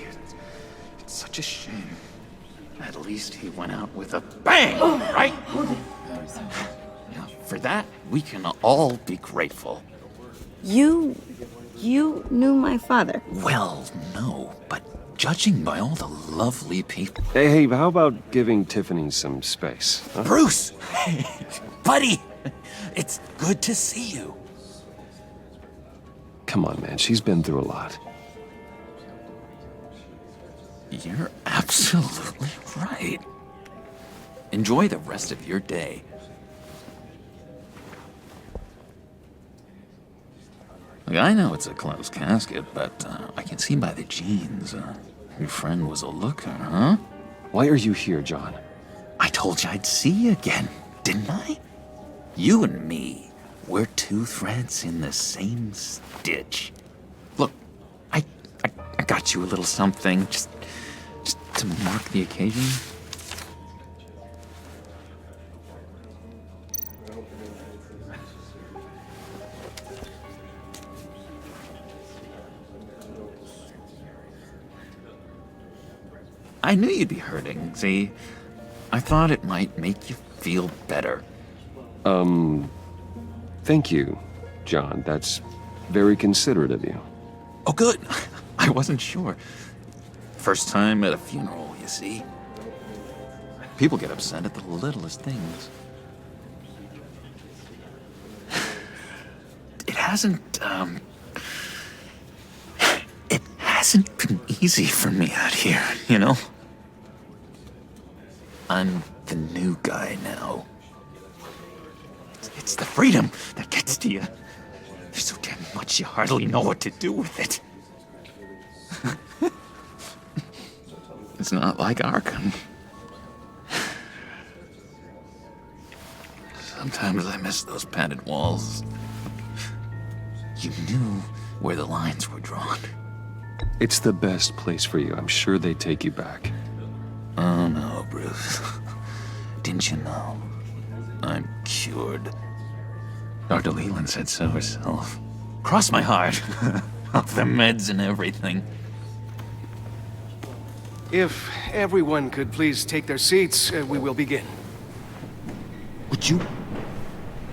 It's such a shame. At least he went out with a bang, right? Yeah, for that, we can all be grateful. You knew my father? Well, no, but judging by all the lovely people... Hey, how about giving Tiffany some space? Huh? Bruce! Buddy! It's good to see you. Come on, man. She's been through a lot. You're absolutely right. Enjoy the rest of your day. Look, I know it's a closed casket, but I can see by the jeans, your friend was a looker, huh? Why are you here, John? I told you I'd see you again, didn't I? You and me, we're two threads in the same stitch. Look, I got you a little something, just to mark the occasion. I knew you'd be hurting, see? I thought it might make you feel better. Thank you, John. That's very considerate of you. Oh, good. I wasn't sure. First time at a funeral, you see. People get upset at the littlest things. It hasn't been easy for me out here, you know? I'm the new guy now. It's the freedom that gets to you. There's so damn much you hardly know what to do with it. It's not like Arkham. Sometimes I miss those padded walls. You knew where the lines were drawn. It's the best place for you. I'm sure they take you back. Oh no, Bruce. Didn't you know? I'm cured. Dr. Leland said so herself. Cross my heart. Off the meds and everything. If everyone could please take their seats, we will begin. Would you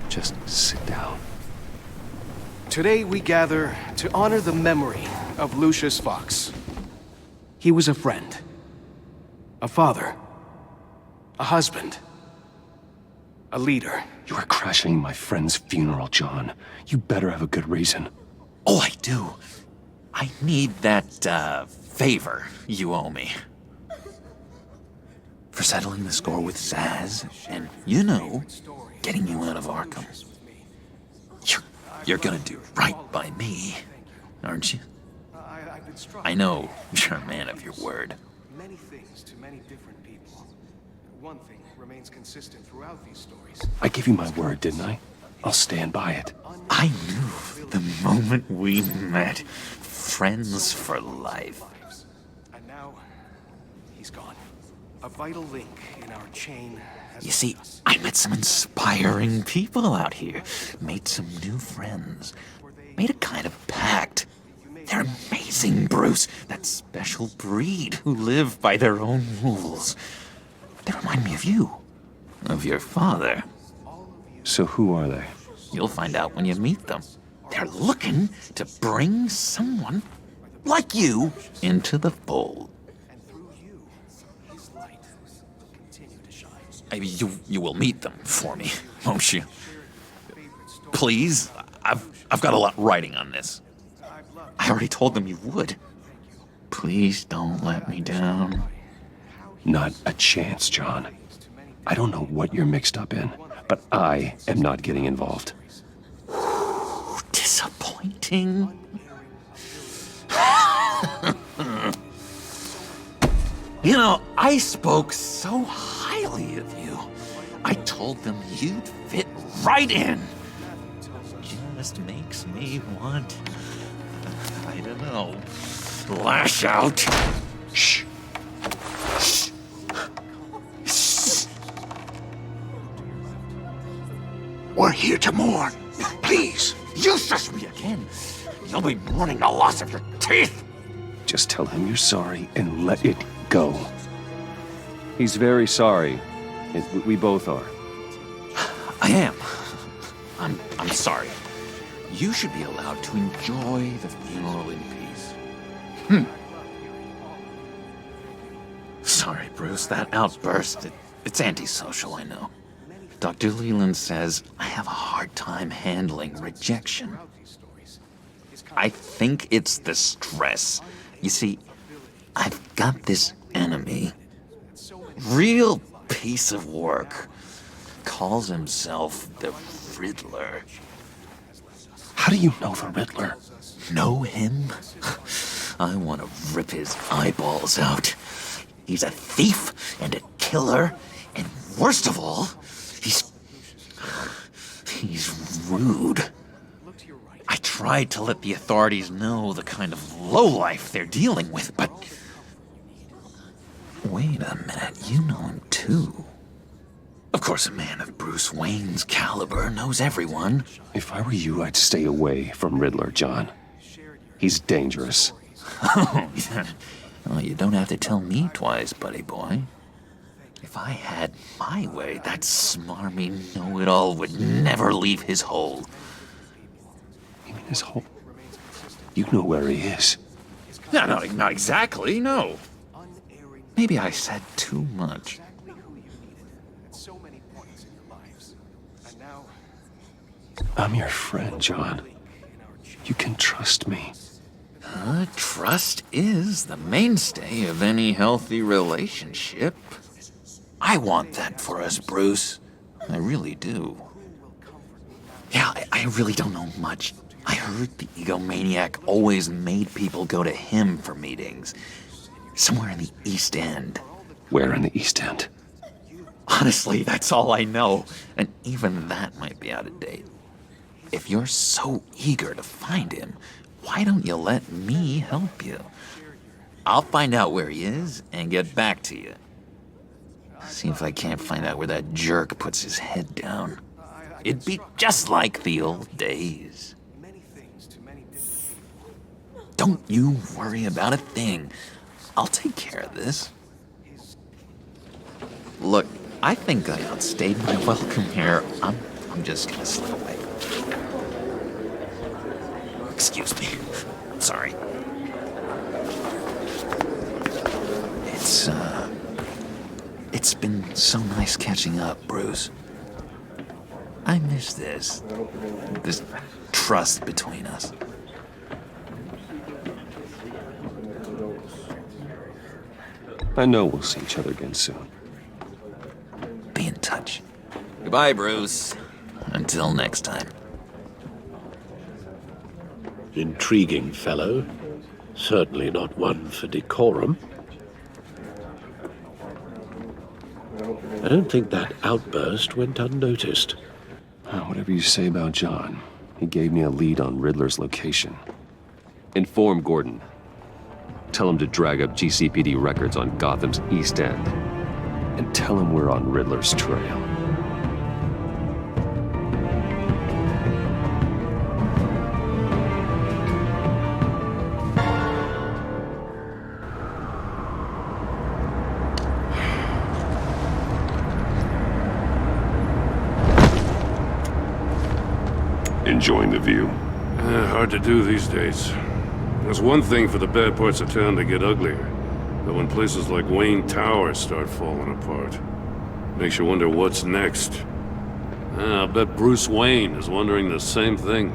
just sit down? Today we gather to honor the memory of Lucius Fox. He was a friend, a father, a husband, a leader. You are crashing my friend's funeral, John. You better have a good reason. Oh, I do. I need that, favor you owe me. For settling the score with Zaz, and, you know, getting you out of Arkham. You're gonna do right by me, aren't you? I know you're a man of your word. Many things to many different people. One thing remains consistent throughout these stories. I gave you my word, didn't I? I'll stand by it. I knew the moment we met. Friends for life. And now, he's gone. A vital link in our chain. You see, I met some inspiring people out here. Made some new friends. Made a kind of pact. They're amazing, Bruce. That special breed who live by their own rules. They remind me of you. Of your father. So who are they? You'll find out when you meet them. They're looking to bring someone like you into the fold. You will meet them for me, won't you? Please, I've got a lot writing on this. I already told them you would. Please don't let me down. Not a chance, John. I don't know what you're mixed up in, but I am not getting involved. Disappointing. You know, I spoke so highly of you. I told them you'd fit right in. Just makes me want, I don't know, lash out. Shh. Shh. Shh. We're here to mourn. Please. You shush me again. You'll be mourning the loss of your teeth. Just tell him you're sorry and let it go. He's very sorry. We both are. I am. I'm sorry. You should be allowed to enjoy the funeral in peace. Sorry, Bruce, that outburst, it's antisocial, I know. Dr. Leland says I have a hard time handling rejection. I think it's the stress. You see, I've got this enemy. Real piece of work. Calls himself the Riddler. How do you know the Riddler? Know him? I want to rip his eyeballs out. He's a thief and a killer, and worst of all, he's rude. I tried to let the authorities know the kind of lowlife they're dealing with, but... Wait a minute, you know him too. Of course, a man of Bruce Wayne's caliber knows everyone. If I were you, I'd stay away from Riddler, John. He's dangerous. Oh, yeah. Well, you don't have to tell me twice, buddy boy. If I had my way, that smarmy know-it-all would never leave his hole. You mean his hole? You know where he is. No, not exactly, no. Maybe I said too much. I'm your friend, John. You can trust me. Trust is the mainstay of any healthy relationship. I want that for us, Bruce. I really do. Yeah, I really don't know much. I heard the egomaniac always made people go to him for meetings. Somewhere in the East End. Where in the East End? Honestly, that's all I know. And even that might be out of date. If you're so eager to find him, why don't you let me help you? I'll find out where he is and get back to you. See if I can't find out where that jerk puts his head down. It'd be just like the old days. Don't you worry about a thing. I'll take care of this. Look, I think I outstayed my welcome here. I'm just gonna slip away. Excuse me. Sorry. It's been so nice catching up, Bruce. I miss this trust between us. I know we'll see each other again soon. Be in touch. Goodbye, Bruce. Until next time. Intriguing fellow. Certainly not one for decorum. I don't think that outburst went unnoticed. Whatever you say about John, he gave me a lead on Riddler's location. Inform Gordon. Tell him to drag up GCPD records on Gotham's East End. And tell him we're on Riddler's trail. Enjoying the view? Hard to do these days. There's one thing for the bad parts of town to get uglier. But when places like Wayne Tower start falling apart, makes you wonder what's next. I'll bet Bruce Wayne is wondering the same thing.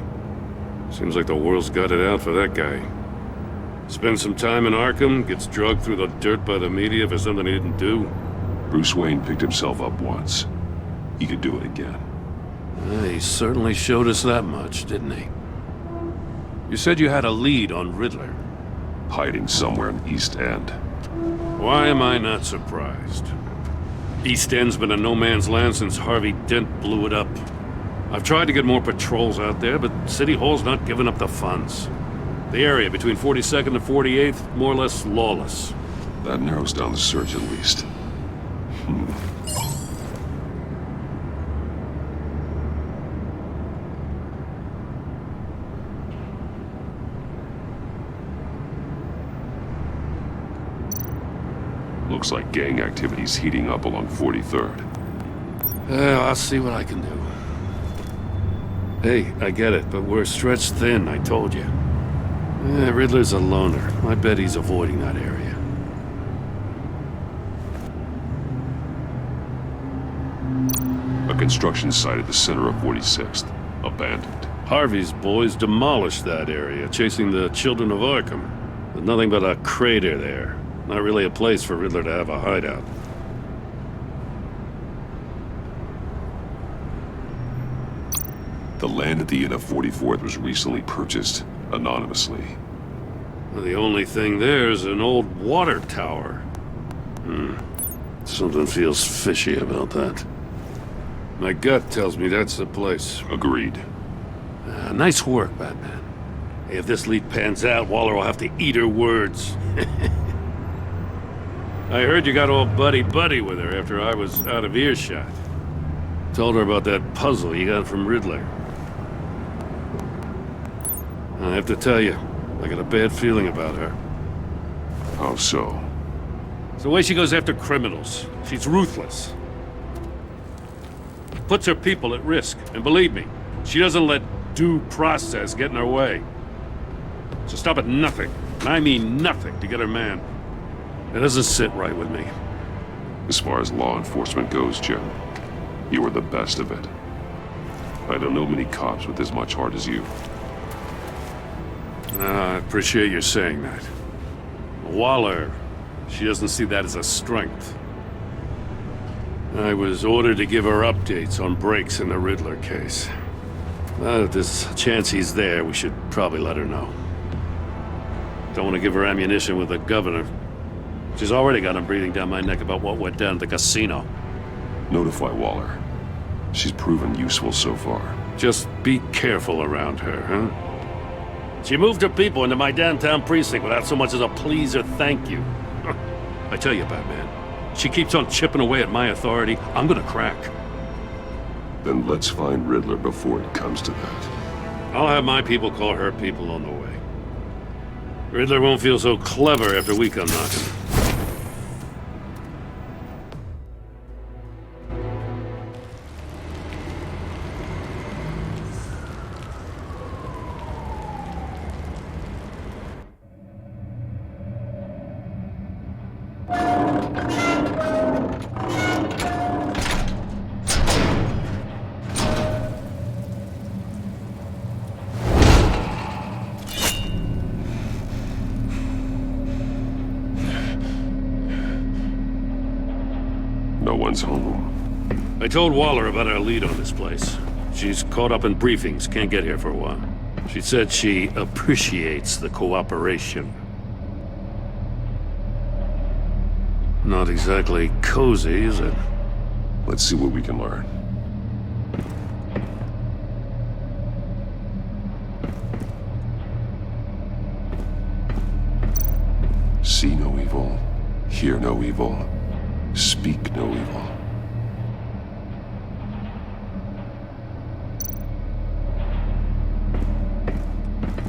Seems like the world's got it out for that guy. Spends some time in Arkham, gets drugged through the dirt by the media for something he didn't do. Bruce Wayne picked himself up once. He could do it again. He certainly showed us that much, didn't he? You said you had a lead on Riddler. Hiding somewhere in East End. Why am I not surprised? East End's been a no-man's land since Harvey Dent blew it up. I've tried to get more patrols out there, but City Hall's not giving up the funds. The area between 42nd and 48th, more or less lawless. That narrows down the search at least. Looks like gang activity's heating up along 43rd. I'll see what I can do. Hey, I get it, but we're stretched thin, I told you. Riddler's a loner. I bet he's avoiding that area. A construction site at the center of 46th. Abandoned. Harvey's boys demolished that area, chasing the children of Arkham. There's nothing but a crater there. Not really a place for Riddler to have a hideout. The land at the end of 44th was recently purchased anonymously. Well, the only thing there is an old water tower. Something feels fishy about that. My gut tells me that's the place. Agreed. Nice work, Batman. Hey, if this lead pans out, Waller will have to eat her words. I heard you got all buddy-buddy with her after I was out of earshot. Told her about that puzzle you got from Riddler. I have to tell you, I got a bad feeling about her. How so? It's the way she goes after criminals. She's ruthless. Puts her people at risk. And believe me, she doesn't let due process get in her way. So stop at nothing, and I mean nothing, to get her man. It doesn't sit right with me. As far as law enforcement goes, Jim, you are the best of it. I don't know many cops with as much heart as you. I appreciate you saying that. Waller, she doesn't see that as a strength. I was ordered to give her updates on breaks in the Riddler case. If there's a chance he's there, we should probably let her know. Don't want to give her ammunition with the governor. She's already got him breathing down my neck about what went down at the casino. Notify Waller. She's proven useful so far. Just be careful around her, huh? She moved her people into my downtown precinct without so much as a please or thank you. I tell you, Batman, she keeps on chipping away at my authority, I'm gonna crack. Then let's find Riddler before it comes to that. I'll have my people call her people on the way. Riddler won't feel so clever after we come knocking. No one's home. I told Waller about our lead on this place. She's caught up in briefings, can't get here for a while. She said she appreciates the cooperation. Not exactly cozy, is it? Let's see what we can learn. See no evil, hear no evil, speak no evil.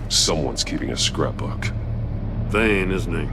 Someone's keeping a scrapbook. Vain, isn't he?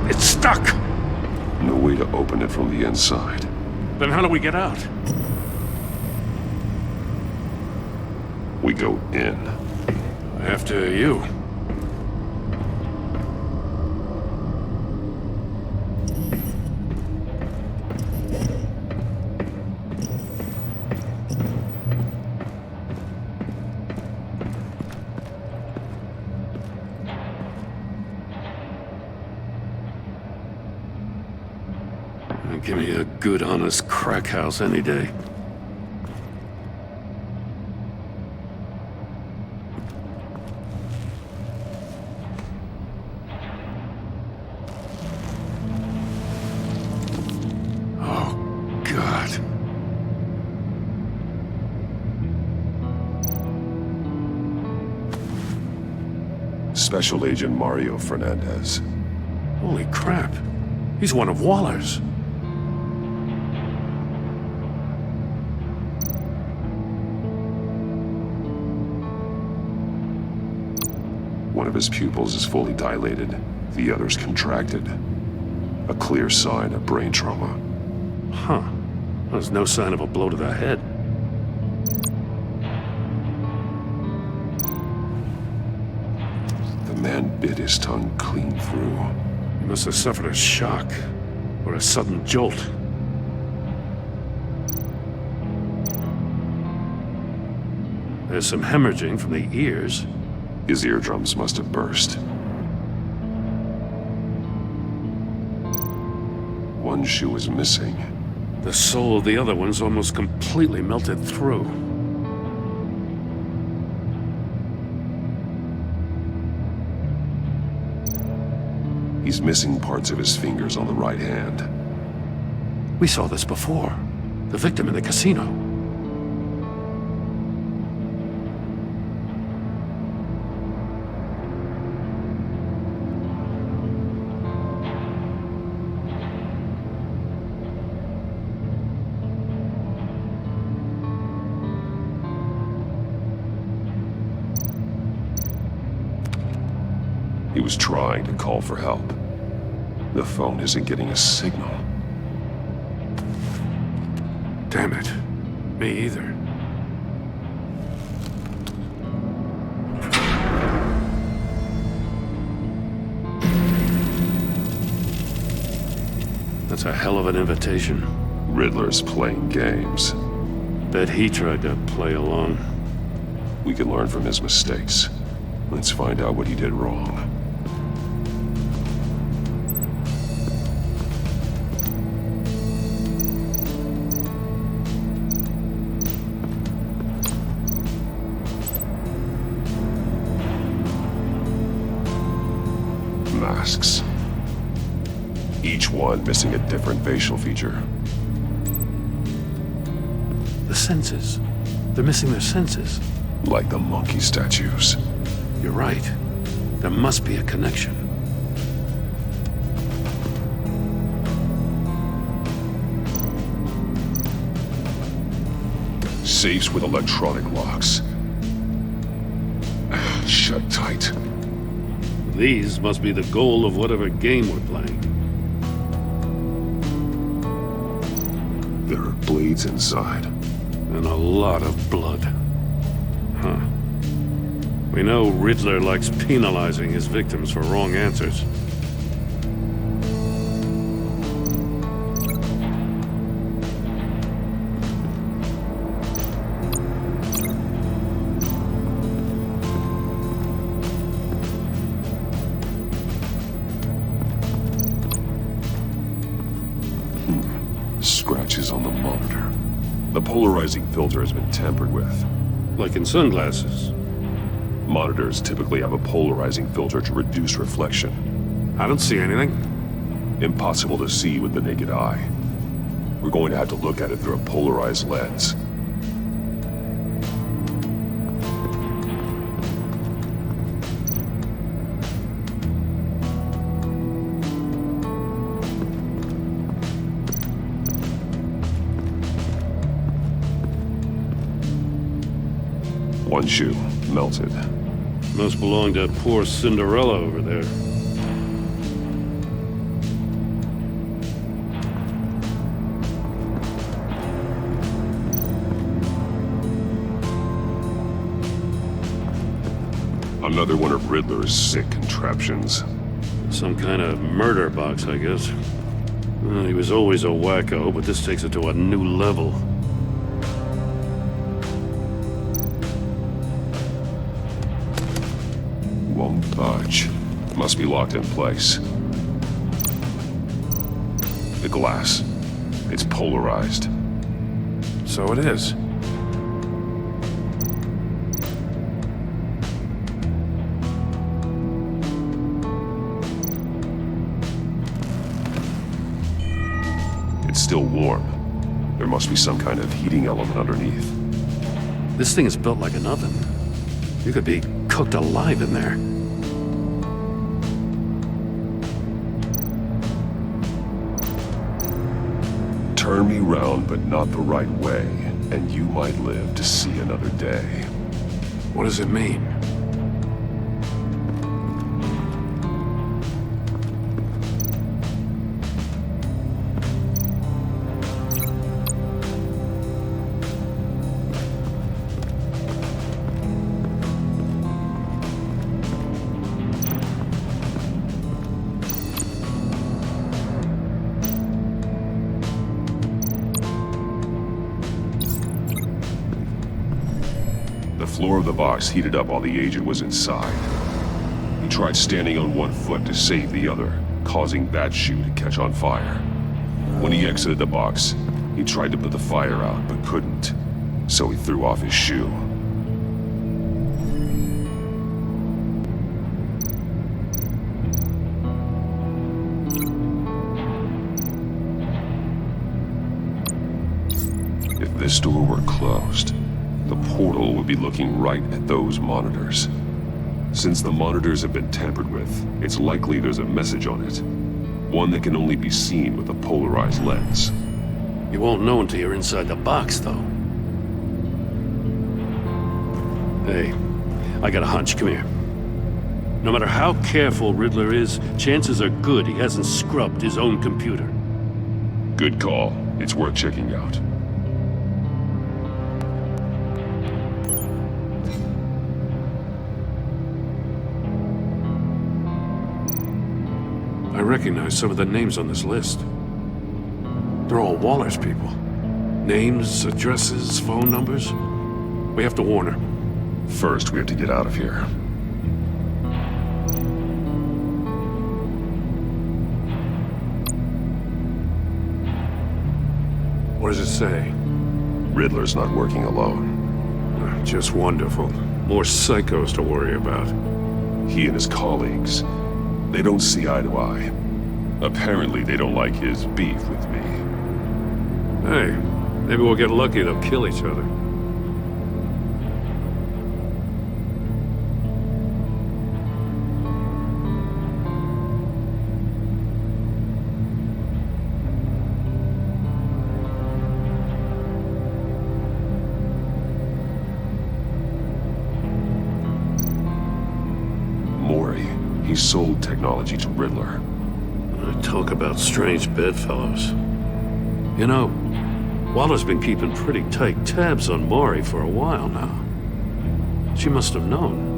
It's stuck! No way to open it from the inside. Then how do we get out? We go in. After you. Give me a good, honest crack house any day. Oh, God. Special Agent Mario Fernandez. Holy crap. He's one of Waller's. One of his pupils is fully dilated, the other's contracted. A clear sign of brain trauma. Huh. There's no sign of a blow to the head. The man bit his tongue clean through. He must have suffered a shock, or a sudden jolt. There's some hemorrhaging from the ears. His eardrums must have burst. One shoe is missing. The sole of the other one's almost completely melted through. He's missing parts of his fingers on the right hand. We saw this before. The victim in the casino. He was trying to call for help. The phone isn't getting a signal. Damn it. Me either. That's a hell of an invitation. Riddler's playing games. Bet he tried to play along. We can learn from his mistakes. Let's find out what he did wrong. Masks. Each one missing a different facial feature. The senses. They're missing their senses. Like the monkey statues. You're right. There must be a connection. Safes with electronic locks. Shut tight. These must be the goal of whatever game we're playing. There are blades inside. And a lot of blood. Huh. We know Riddler likes penalizing his victims for wrong answers. Scratches on the monitor. The polarizing filter has been tampered with. Like in sunglasses. Monitors typically have a polarizing filter to reduce reflection. I don't see anything. Impossible to see with the naked eye. We're going to have to look at it through a polarized lens. One shoe, melted. Must belong to poor Cinderella over there. Another one of Riddler's sick contraptions. Some kind of murder box, I guess. Well, he was always a wacko, but this takes it to a new level. Won't budge. Must be locked in place. The glass. It's polarized. So it is. It's still warm. There must be some kind of heating element underneath. This thing is built like an oven. You could be cooked alive in there. Turn me round, but not the right way, and you might live to see another day. What does it mean? The floor of the box heated up while the agent was inside. He tried standing on one foot to save the other, causing that shoe to catch on fire. When he exited the box, he tried to put the fire out, but couldn't, so he threw off his shoe. If this door were closed, the portal would be looking right at those monitors. Since the monitors have been tampered with, it's likely there's a message on it. One that can only be seen with a polarized lens. You won't know until you're inside the box, though. Hey, I got a hunch. Come here. No matter how careful Riddler is, chances are good he hasn't scrubbed his own computer. Good call. It's worth checking out. I recognize some of the names on this list. They're all Waller's people. Names, addresses, phone numbers. We have to warn her. First, we have to get out of here. What does it say? Riddler's not working alone. Just wonderful. More psychos to worry about. He and his colleagues, they don't see eye to eye. Apparently, they don't like his beef with me. Hey, maybe we'll get lucky they'll kill each other. He sold technology to Riddler. Talk about strange bedfellows. You know, Waller's been keeping pretty tight tabs on Maury for a while now. She must have known.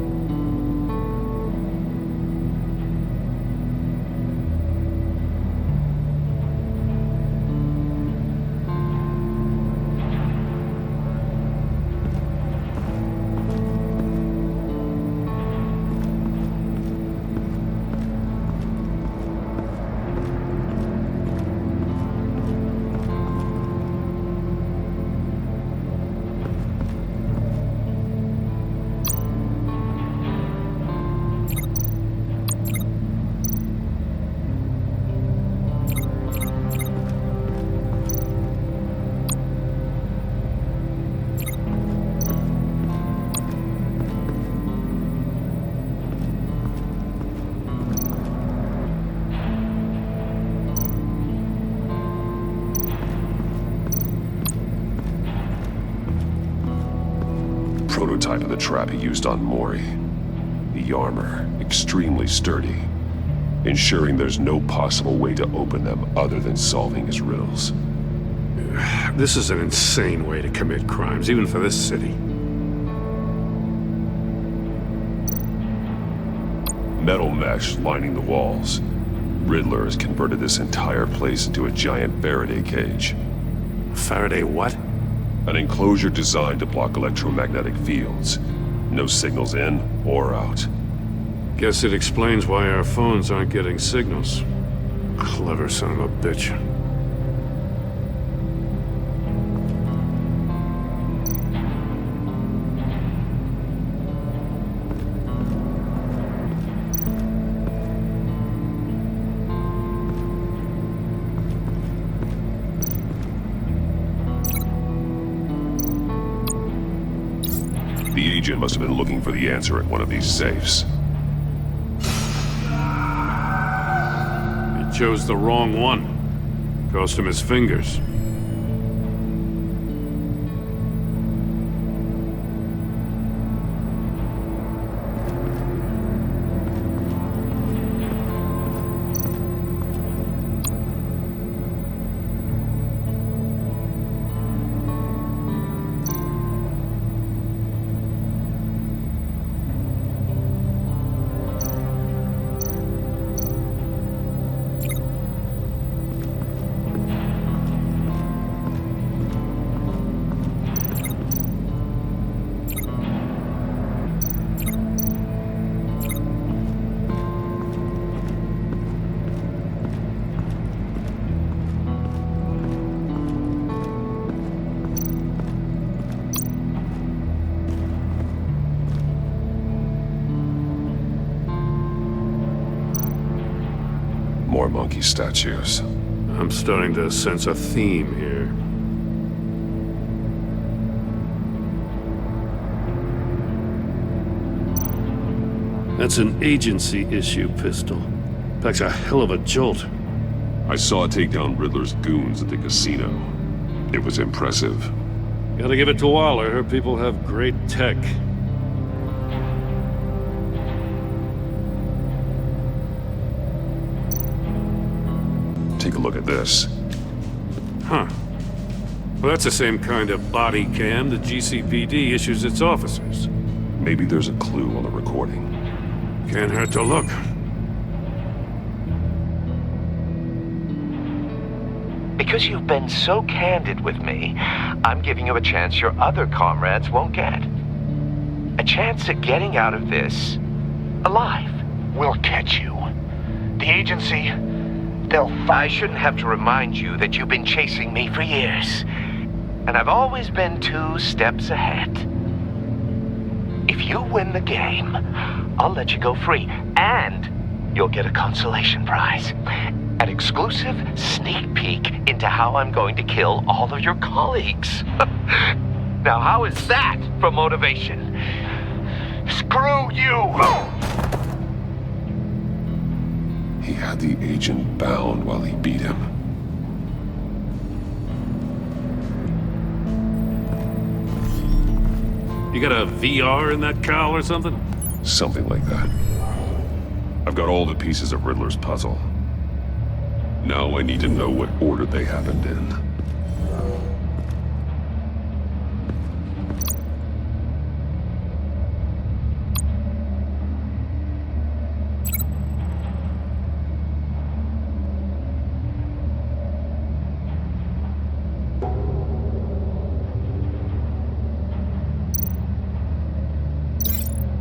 Prototype of the trap he used on Maury. The armor, extremely sturdy, ensuring there's no possible way to open them other than solving his riddles. This is an insane way to commit crimes, even for this city. Metal mesh lining the walls. Riddler has converted this entire place into a giant Faraday cage. Faraday what? An enclosure designed to block electromagnetic fields. No signals in or out. Guess it explains why our phones aren't getting signals. Clever son of a bitch. The agent must have been looking for the answer at one of these safes. He chose the wrong one. Cost him his fingers. More monkey statues. I'm starting to sense a theme here. That's an agency issue pistol. Packs a hell of a jolt. I saw it take down Riddler's goons at the casino. It was impressive. Gotta give it to Waller. Her people have great tech. take a look at this. Huh. Well, that's the same kind of body cam the GCPD issues its officers. Maybe there's a clue on the recording. Can't hurt to look. Because you've been so candid with me, I'm giving you a chance your other comrades won't get. A chance at getting out of this alive. We'll catch you. The agency, they'll I shouldn't have to remind you that you've been chasing me for years. And I've always been 2 steps ahead. If you win the game, I'll let you go free. And you'll get a consolation prize. An exclusive sneak peek into how I'm going to kill all of your colleagues. Now, how is that for motivation? Screw you! He had the agent bound while he beat him. You got a VR in that cowl or something? Something like that. I've got all the pieces of Riddler's puzzle. Now I need to know what order they happened in.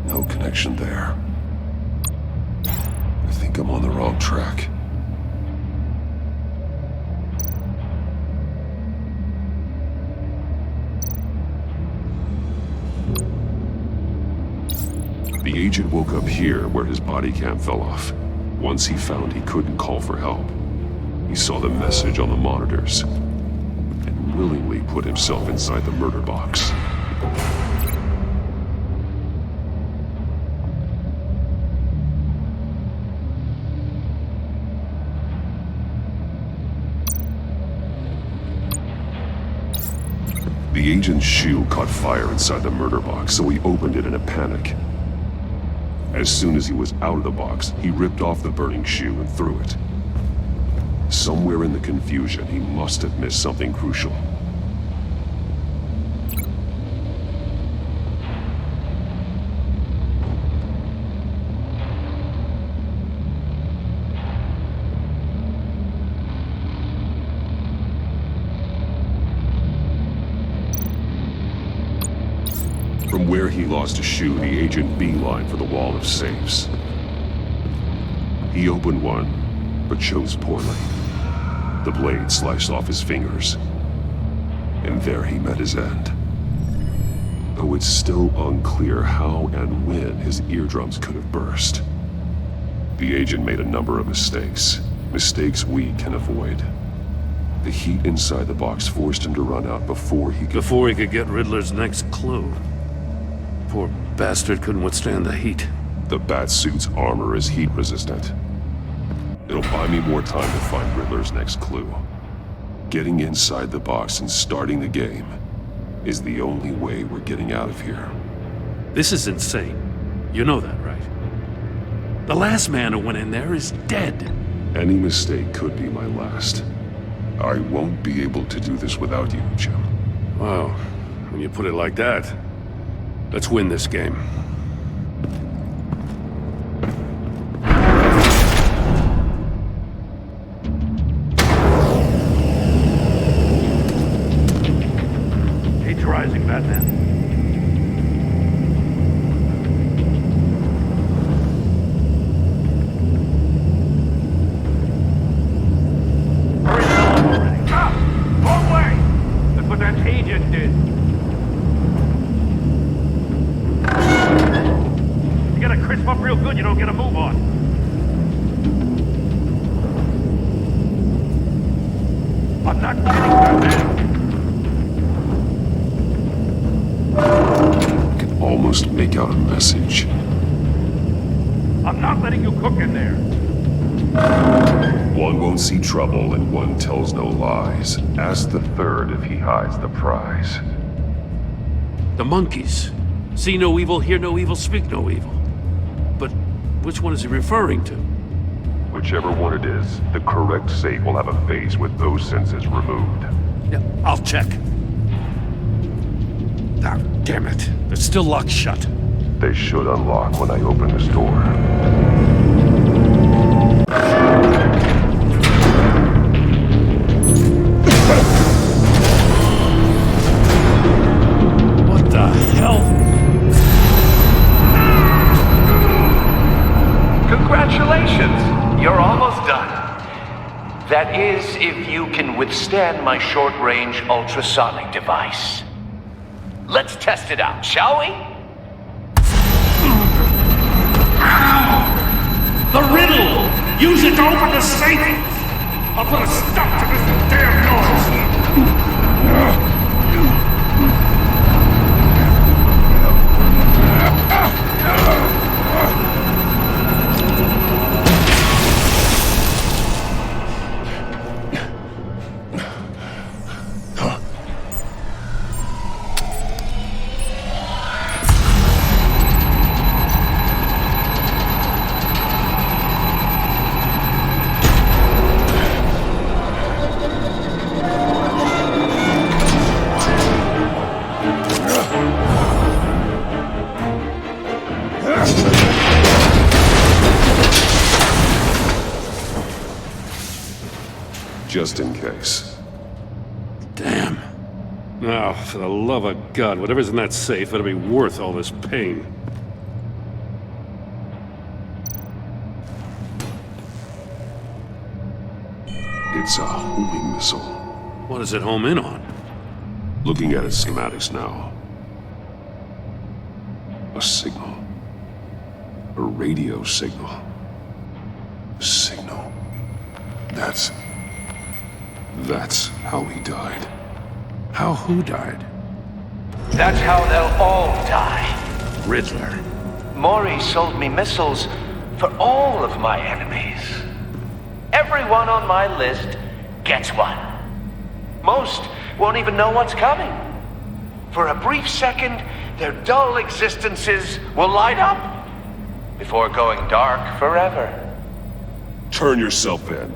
No connection there. I think I'm on the wrong track. The agent woke up here where his body cam fell off. Once he found he couldn't call for help, he saw the message on the monitors and willingly put himself inside the murder box. The agent's shoe caught fire inside the murder box, so he opened it in a panic. As soon as he was out of the box, he ripped off the burning shoe and threw it. Somewhere in the confusion, he must have missed something crucial. From where he lost a shoe, the agent beelined for the wall of safes. He opened one, but chose poorly. The blade sliced off his fingers, and there he met his end. Though it's still unclear how and when his eardrums could have burst. The agent made a number of mistakes we can avoid. The heat inside the box forced him to run out before he could get Riddler's next clue. Poor bastard couldn't withstand the heat. The Batsuit's armor is heat resistant. It'll buy me more time to find Riddler's next clue. Getting inside the box and starting the game is the only way we're getting out of here. This is insane. You know that, right? The last man who went in there is dead. Any mistake could be my last. I won't be able to do this without you, Jim. Wow, when you put it like that, let's win this game. Heat's rising, Batman. Make out a message. I'm not letting you cook in there. One won't see trouble and one tells no lies. Ask the third if he hides the prize. The monkeys. See no evil, hear no evil, speak no evil. But which one is he referring to? Whichever one it is, the correct safe will have a phase with those senses removed. Yeah, I'll check. Ah, damn it. They're still locked shut. They should unlock when I open this door. What the hell? Congratulations! You're almost done. That is, if you can withstand my short-range ultrasonic device. Let's test it out, shall we? The riddle! Use it to open the safe! I'll put a stop to this damn noise! Just in case. Damn. Now, for the love of God, whatever's in that safe better be worth all this pain. It's a homing missile. What does it home in on? Looking at its schematics now. A signal. A radio signal. A signal. That's how he died. How who died? That's how they'll all die. Riddler. Maury sold me missiles for all of my enemies. Everyone on my list gets one. Most won't even know what's coming. For a brief second, their dull existences will light up before going dark forever. Turn yourself in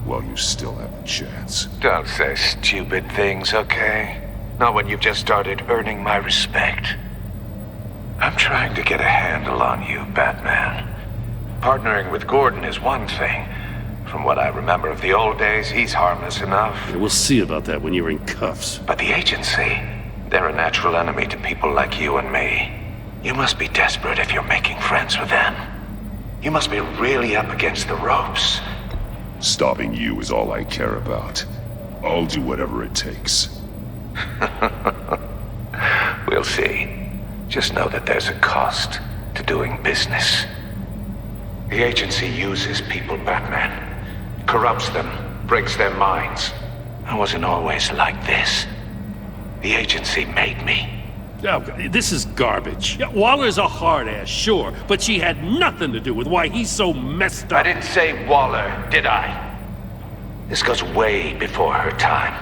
while you still have the chance. Don't say stupid things, okay? Not when you've just started earning my respect. I'm trying to get a handle on you, Batman. Partnering with Gordon is one thing. From what I remember of the old days, he's harmless enough. Yeah, we'll see about that when you're in cuffs. But the agency, they're a natural enemy to people like you and me. You must be desperate if you're making friends with them. You must be really up against the ropes. Stopping you is all I care about. I'll do whatever it takes. We'll see. Just know that there's a cost to doing business. The agency uses people, Batman. Corrupts them, breaks their minds. I wasn't always like this. The agency made me. Oh, this is garbage. Yeah, Waller's a hard-ass, sure, but she had nothing to do with why he's so messed up. I didn't say Waller, did I? This goes way before her time.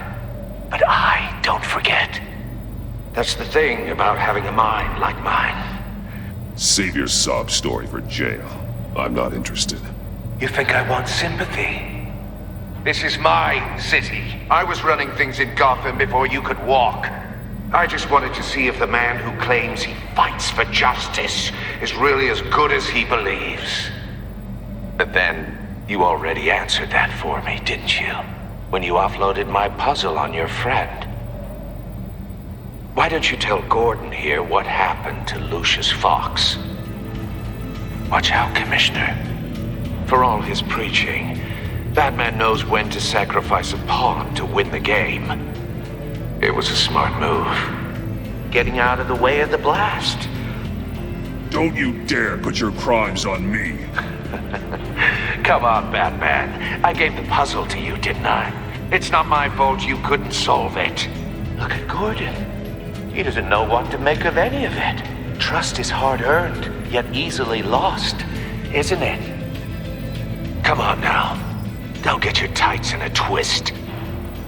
But I don't forget. That's the thing about having a mind like mine. Save your sob story for jail. I'm not interested. You think I want sympathy? This is my city. I was running things in Gotham before you could walk. I just wanted to see if the man who claims he fights for justice is really as good as he believes. But then, you already answered that for me, didn't you? When you offloaded my puzzle on your friend. Why don't you tell Gordon here what happened to Lucius Fox? Watch out, Commissioner. For all his preaching, Batman knows when to sacrifice a pawn to win the game. It was a smart move. Getting out of the way of the blast. Don't you dare put your crimes on me. Come on, Batman. I gave the puzzle to you, didn't I? It's not my fault you couldn't solve it. Look at Gordon. He doesn't know what to make of any of it. Trust is hard-earned, yet easily lost, isn't it? Come on now. Don't get your tights in a twist.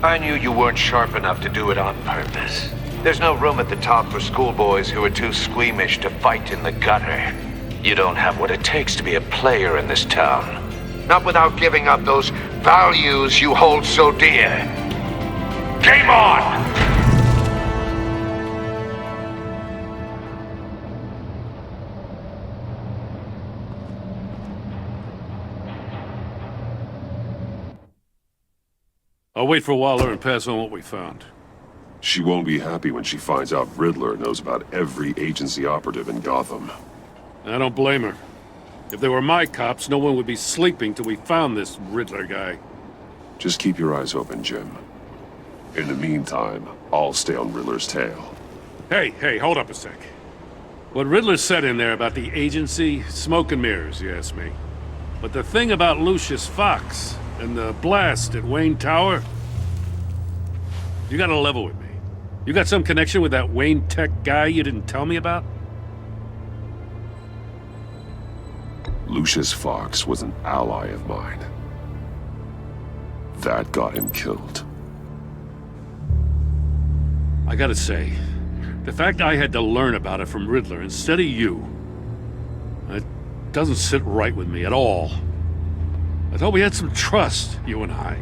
I knew you weren't sharp enough to do it on purpose. There's no room at the top for schoolboys who are too squeamish to fight in the gutter. You don't have what it takes to be a player in this town. Not without giving up those values you hold so dear. Game on! I'll wait for Waller and pass on what we found. She won't be happy when she finds out Riddler knows about every agency operative in Gotham. I don't blame her. If they were my cops, no one would be sleeping till we found this Riddler guy. Just keep your eyes open, Jim. In the meantime, I'll stay on Riddler's tail. Hey, hold up a sec. What Riddler said in there about the agency, smoke and mirrors, you ask me. But the thing about Lucius Fox and the blast at Wayne Tower, you gotta level with me. You got some connection with that Wayne Tech guy you didn't tell me about? Lucius Fox was an ally of mine. That got him killed. I gotta say, the fact I had to learn about it from Riddler instead of you, it doesn't sit right with me at all. I thought we had some trust, you and I.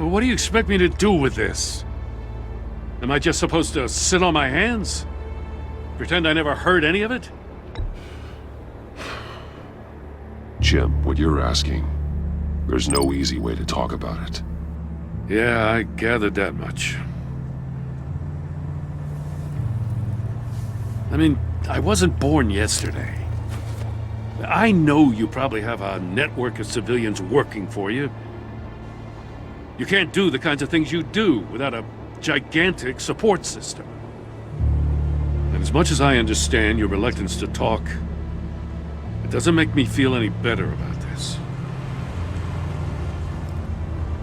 What do you expect me to do with this? Am I just supposed to sit on my hands? Pretend I never heard any of it? Jim, what you're asking, there's no easy way to talk about it. Yeah, I gathered that much. I mean, I wasn't born yesterday. I know you probably have a network of civilians working for you. You can't do the kinds of things you do without a gigantic support system. And as much as I understand your reluctance to talk, it doesn't make me feel any better about this.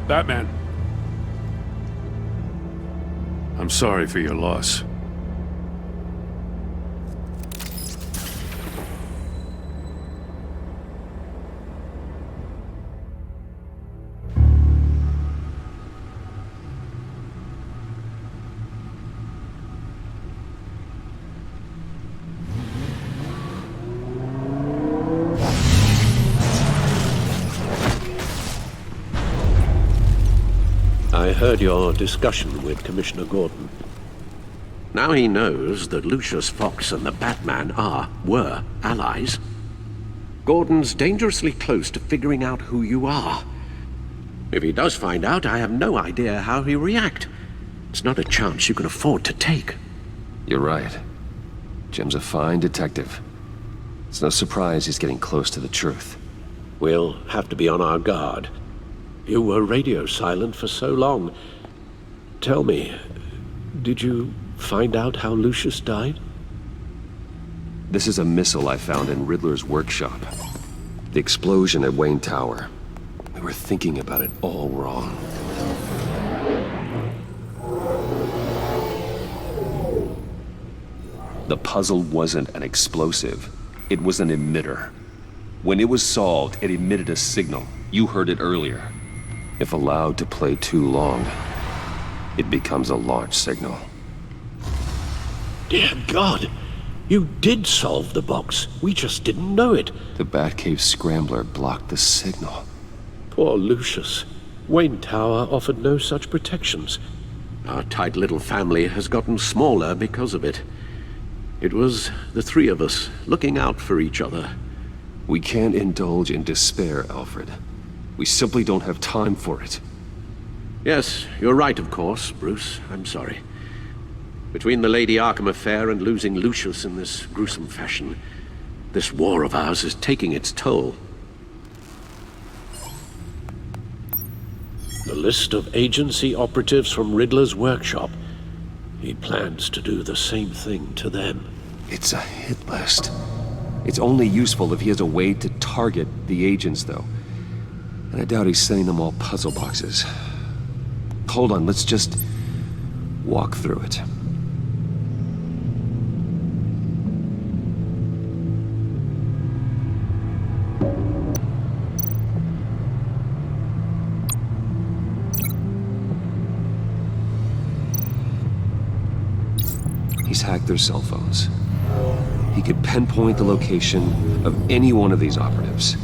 Batman. I'm sorry for your loss. I heard your discussion with Commissioner Gordon. Now he knows that Lucius Fox and the Batman were allies. Gordon's dangerously close to figuring out who you are. If he does find out, I have no idea how he'll react. It's not a chance you can afford to take. You're right. Jim's a fine detective. It's no surprise he's getting close to the truth. We'll have to be on our guard. You were radio silent for so long. Tell me, did you find out how Lucius died? This is a missile I found in Riddler's workshop. The explosion at Wayne Tower. We were thinking about it all wrong. The puzzle wasn't an explosive. It was an emitter. When it was solved, it emitted a signal. You heard it earlier. If allowed to play too long, it becomes a launch signal. Dear God, you did solve the box. We just didn't know it. The Batcave scrambler blocked the signal. Poor Lucius. Wayne Tower offered no such protections. Our tight little family has gotten smaller because of it. It was the three of us looking out for each other. We can't indulge in despair, Alfred. We simply don't have time for it. Yes, you're right, of course, Bruce. I'm sorry. Between the Lady Arkham affair and losing Lucius in this gruesome fashion, this war of ours is taking its toll. The list of agency operatives from Riddler's workshop. He plans to do the same thing to them. It's a hit list. It's only useful if he has a way to target the agents, though. And I doubt he's sending them all puzzle boxes. Hold on, let's just walk through it. He's hacked their cell phones. He could pinpoint the location of any one of these operatives.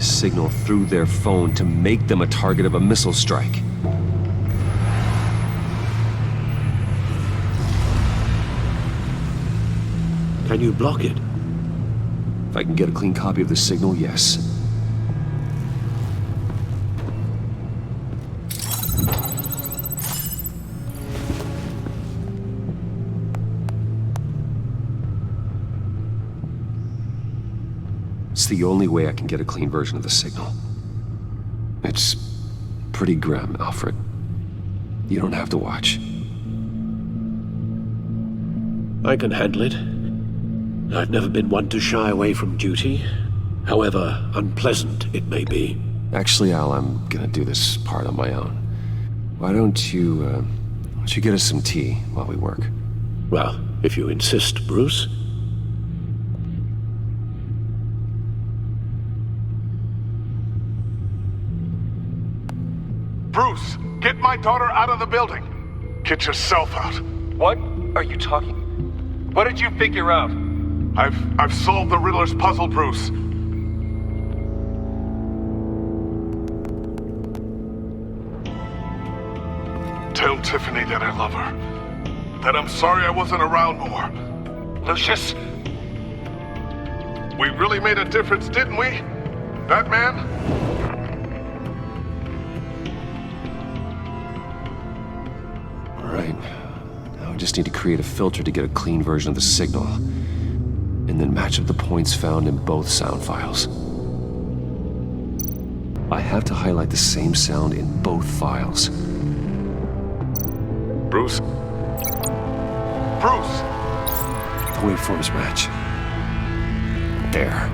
this signal through their phone to make them a target of a missile strike. Can you block it? If I can get a clean copy of the signal, yes. It's the only way I can get a clean version of the signal. It's pretty grim, Alfred. You don't have to watch. I can handle it. I've never been one to shy away from duty, however unpleasant it may be. Actually, Al, I'm gonna do this part on my own. Why don't you get us some tea while we work? Well, if you insist, Bruce. Bruce, get my daughter out of the building. Get yourself out. What are you talking? What did you figure out? I've solved the Riddler's puzzle, Bruce. Tell Tiffany that I love her. That I'm sorry I wasn't around more. Lucius? We really made a difference, didn't we? Batman? All right. Now we just need to create a filter to get a clean version of the signal. And then match up the points found in both sound files. I have to highlight the same sound in both files. Bruce? Bruce! The waveforms match. There.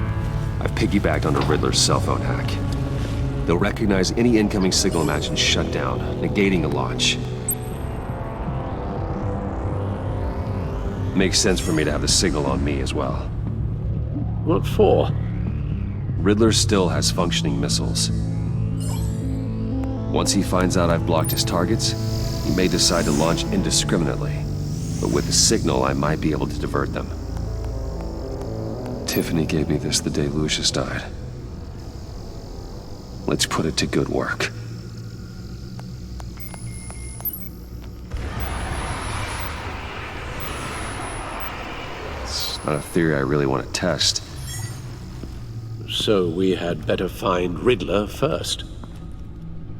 I've piggybacked onto Riddler's cell phone hack. They'll recognize any incoming signal match and shut down, negating a launch. Makes sense for me to have the signal on me as well. What for? Riddler still has functioning missiles. Once he finds out I've blocked his targets, he may decide to launch indiscriminately. But with the signal, I might be able to divert them. Tiffany gave me this the day Lucius died. Let's put it to good work. It's not a theory I really want to test. So we had better find Riddler first.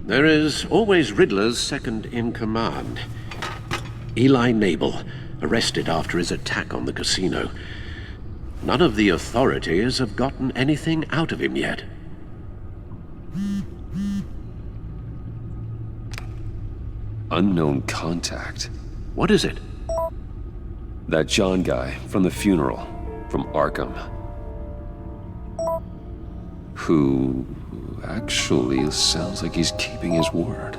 There is always Riddler's second in command. Eli Nabel, arrested after his attack on the casino. None of the authorities have gotten anything out of him yet. Unknown contact. What is it? That John guy from the funeral, from Arkham. Who actually sounds like he's keeping his word.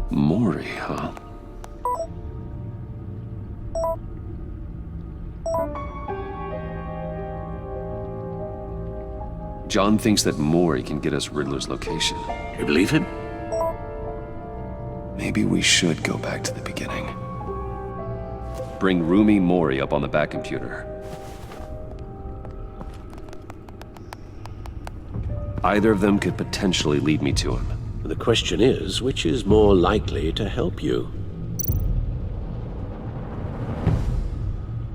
Maury, huh? John thinks that Maury can get us Riddler's location. You believe him? Maybe we should go back to the beginning. Bring Roomy Maury up on the back computer. Either of them could potentially lead me to him. The question is, which is more likely to help you?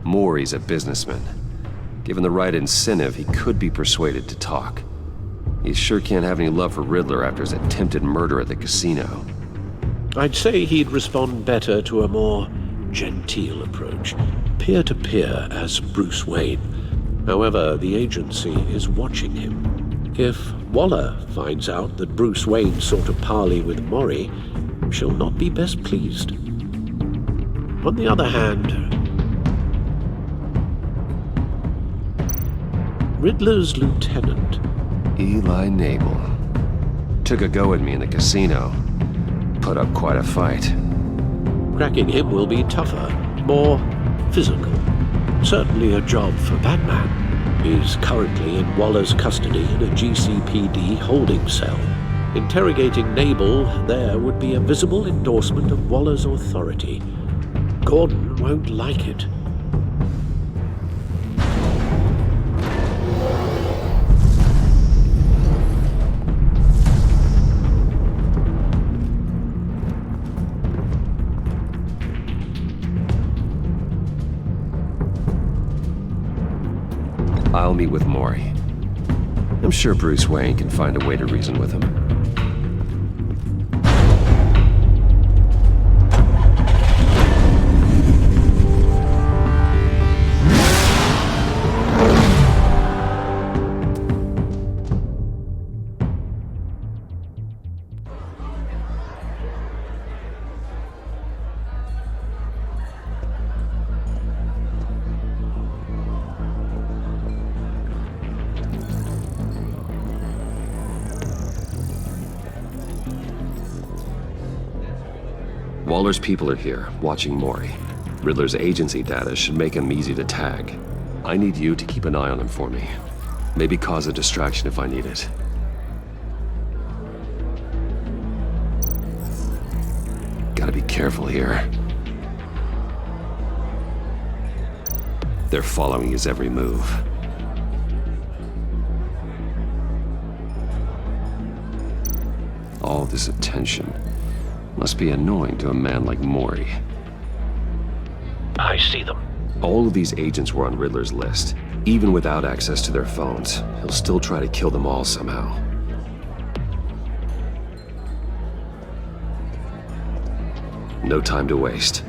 Maury's a businessman. Given the right incentive, he could be persuaded to talk. He sure can't have any love for Riddler after his attempted murder at the casino. I'd say he'd respond better to a more genteel approach, peer-to-peer as Bruce Wayne. However, the agency is watching him. If Waller finds out that Bruce Wayne sought a parley with Maury, she'll not be best pleased. On the other hand, Riddler's lieutenant, Eli Nabel, took a go at me in the casino. Put up quite a fight. Cracking him will be tougher, more physical. Certainly a job for Batman. He's currently in Waller's custody in a GCPD holding cell. Interrogating Nabel there would be a visible endorsement of Waller's authority. Gordon won't like it. I'll meet with Maury. I'm sure Bruce Wayne can find a way to reason with him. Waller's people are here, watching Maury. Riddler's agency data should make him easy to tag. I need you to keep an eye on him for me. Maybe cause a distraction if I need it. Gotta be careful here. They're following his every move. All this attention must be annoying to a man like Maury. I see them. All of these agents were on Riddler's list. Even without access to their phones, he'll still try to kill them all somehow. No time to waste.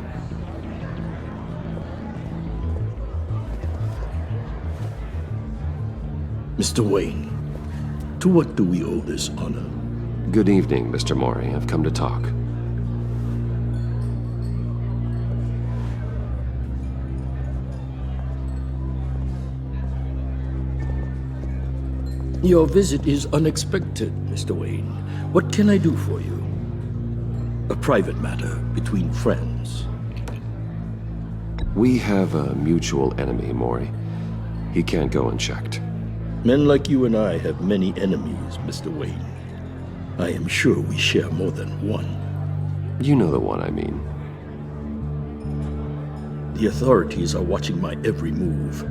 Mr. Wayne, to what do we owe this honor? Good evening, Mr. Maury. I've come to talk. Your visit is unexpected, Mr. Wayne. What can I do for you? A private matter between friends. We have a mutual enemy, Maury. He can't go unchecked. Men like you and I have many enemies, Mr. Wayne. I am sure we share more than one. You know the one I mean. The authorities are watching my every move.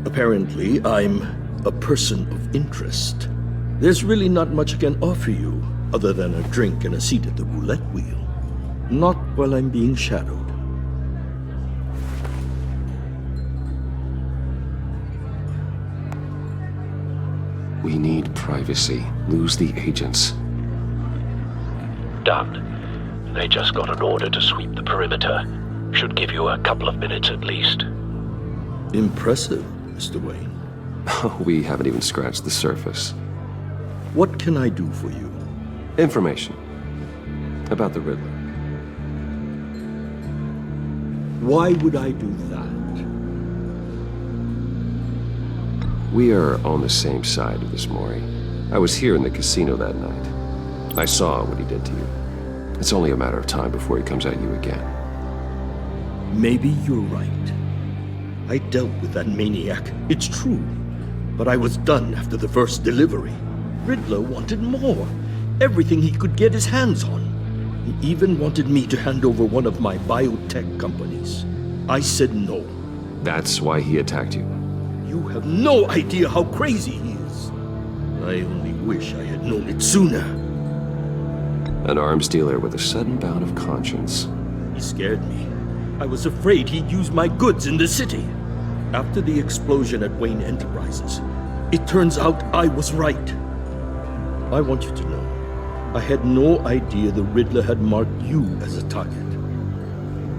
Apparently, I'm a person of interest. There's really not much I can offer you, other than a drink and a seat at the roulette wheel. Not while I'm being shadowed. We need privacy. Lose the agents. Done. They just got an order to sweep the perimeter. Should give you a couple of minutes at least. Impressive, Mr. Wayne. We haven't even scratched the surface. What can I do for you? Information. About the Riddler. Why would I do that? We are on the same side of this, Maury. I was here in the casino that night. I saw what he did to you. It's only a matter of time before he comes at you again. Maybe you're right. I dealt with that maniac, it's true. But I was done after the first delivery. Riddler wanted more. Everything he could get his hands on. He even wanted me to hand over one of my biotech companies. I said no. That's why he attacked you. You have no idea how crazy he is. I only wish I had known it sooner. An arms dealer with a sudden bout of conscience. He scared me. I was afraid he'd use my goods in the city. After the explosion at Wayne Enterprises, it turns out I was right. I want you to know, I had no idea the Riddler had marked you as a target.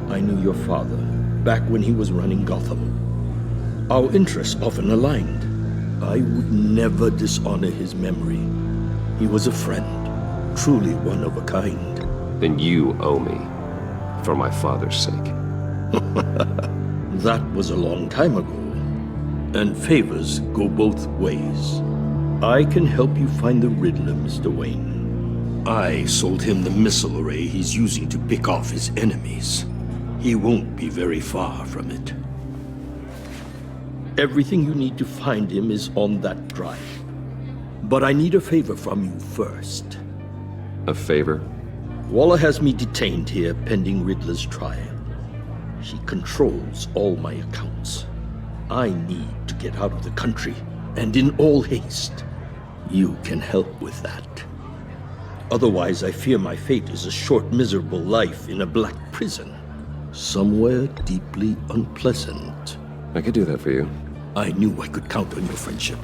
I knew your father back when he was running Gotham. Our interests often aligned. I would never dishonor his memory. He was a friend, truly one of a kind. Then you owe me, for my father's sake. That was a long time ago, and favors go both ways. I can help you find the Riddler, Mr. Wayne. I sold him the missile array he's using to pick off his enemies. He won't be very far from it. Everything you need to find him is on that drive. But I need a favor from you first. A favor? Waller has me detained here pending Riddler's trial. She controls all my accounts. I need to get out of the country, and in all haste. You can help with that. Otherwise, I fear my fate is a short, miserable life in a black prison. Somewhere deeply unpleasant. I could do that for you. I knew I could count on your friendship.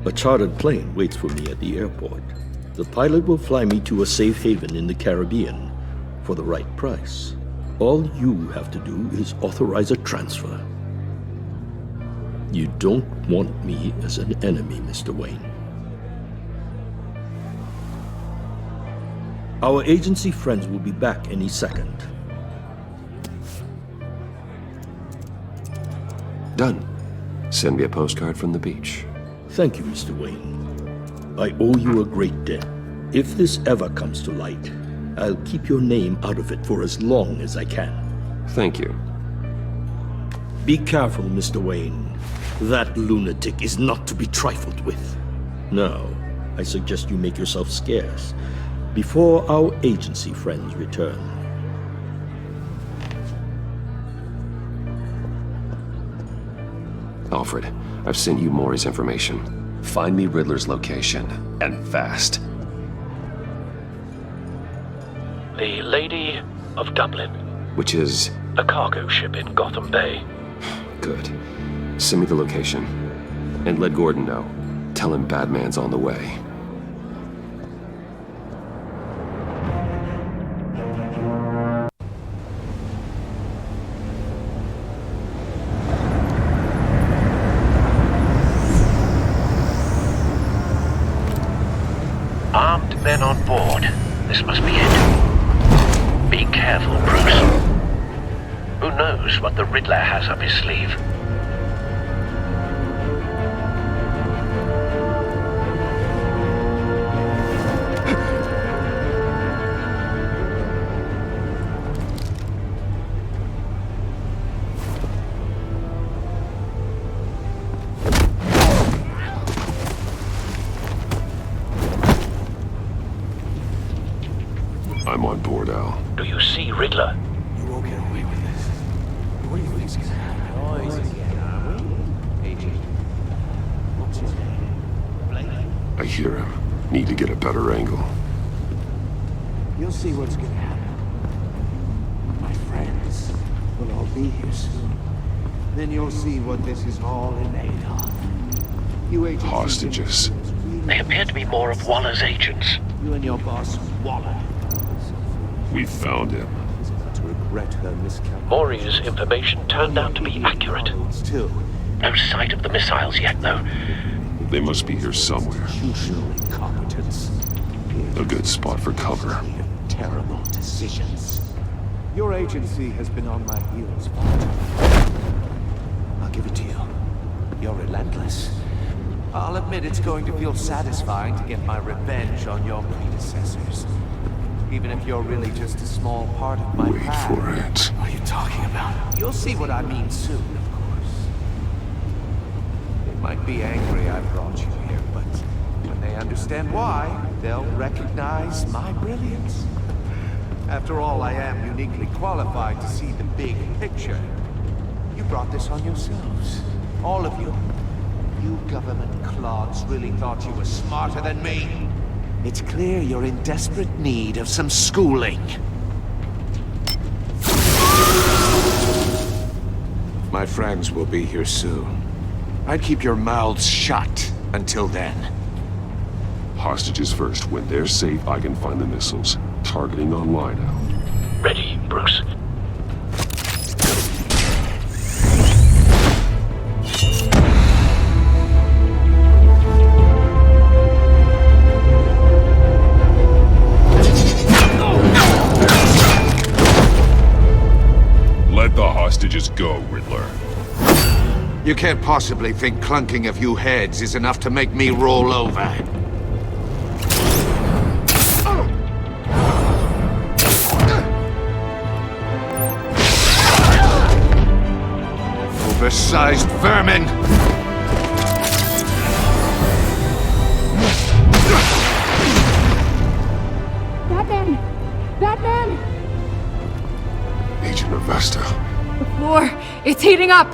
A chartered plane waits for me at the airport. The pilot will fly me to a safe haven in the Caribbean for the right price. All you have to do is authorize a transfer. You don't want me as an enemy, Mr. Wayne. Our agency friends will be back any second. Done. Send me a postcard from the beach. Thank you, Mr. Wayne. I owe you a great debt. If this ever comes to light, I'll keep your name out of it for as long as I can. Thank you. Be careful, Mr. Wayne. That lunatic is not to be trifled with. Now, I suggest you make yourself scarce before our agency friends return. Alfred, I've sent you Maury's information. Find me Riddler's location, and fast. The Lady of Dublin. Which is? A cargo ship in Gotham Bay. Good. Send me the location. And let Gordon know. Tell him Batman's on the way. Armed men on board. This must be it. Be careful, Bruce. Who knows what the Riddler has up his sleeve? I'm on board, Al. Do you see Riddler? You won't get away with this. What do you think's gonna happen? Agent. What's his name? I hear him. Need to get a better angle. You'll see what's gonna happen. My friends will all be here soon. Then you'll see what this is all in aid of. You agents. Hostages. They appear to be more of Waller's agents. You and your boss, Waller. We found him. To regret her miscalculation. Maury's information turned out to be accurate. No sight of the missiles yet, though. They must be here somewhere. Institutional incompetence. A good spot for cover. Terrible decisions. Your agency has been on my heels far too long. I'll give it to you. You're relentless. I'll admit it's going to feel satisfying to get my revenge on your predecessors. Even if you're really just a small part of my Wait plan. for it. What are you talking about? You'll see what I mean soon, of course. They might be angry I brought you here, but when they understand why, they'll recognize my brilliance. After all, I am uniquely qualified to see the big picture. You brought this on yourselves. All of you. You government clods really thought you were smarter than me. It's clear you're in desperate need of some schooling. My friends will be here soon. I'd keep your mouths shut until then. Hostages first. When they're safe, I can find the missiles. Targeting online now. Ready, Bruce. Let the hostages go, Riddler. You can't possibly think clunking a few heads is enough to make me roll over. Oversized vermin! Batman! Batman! Agent Avesta. The floor, it's heating up!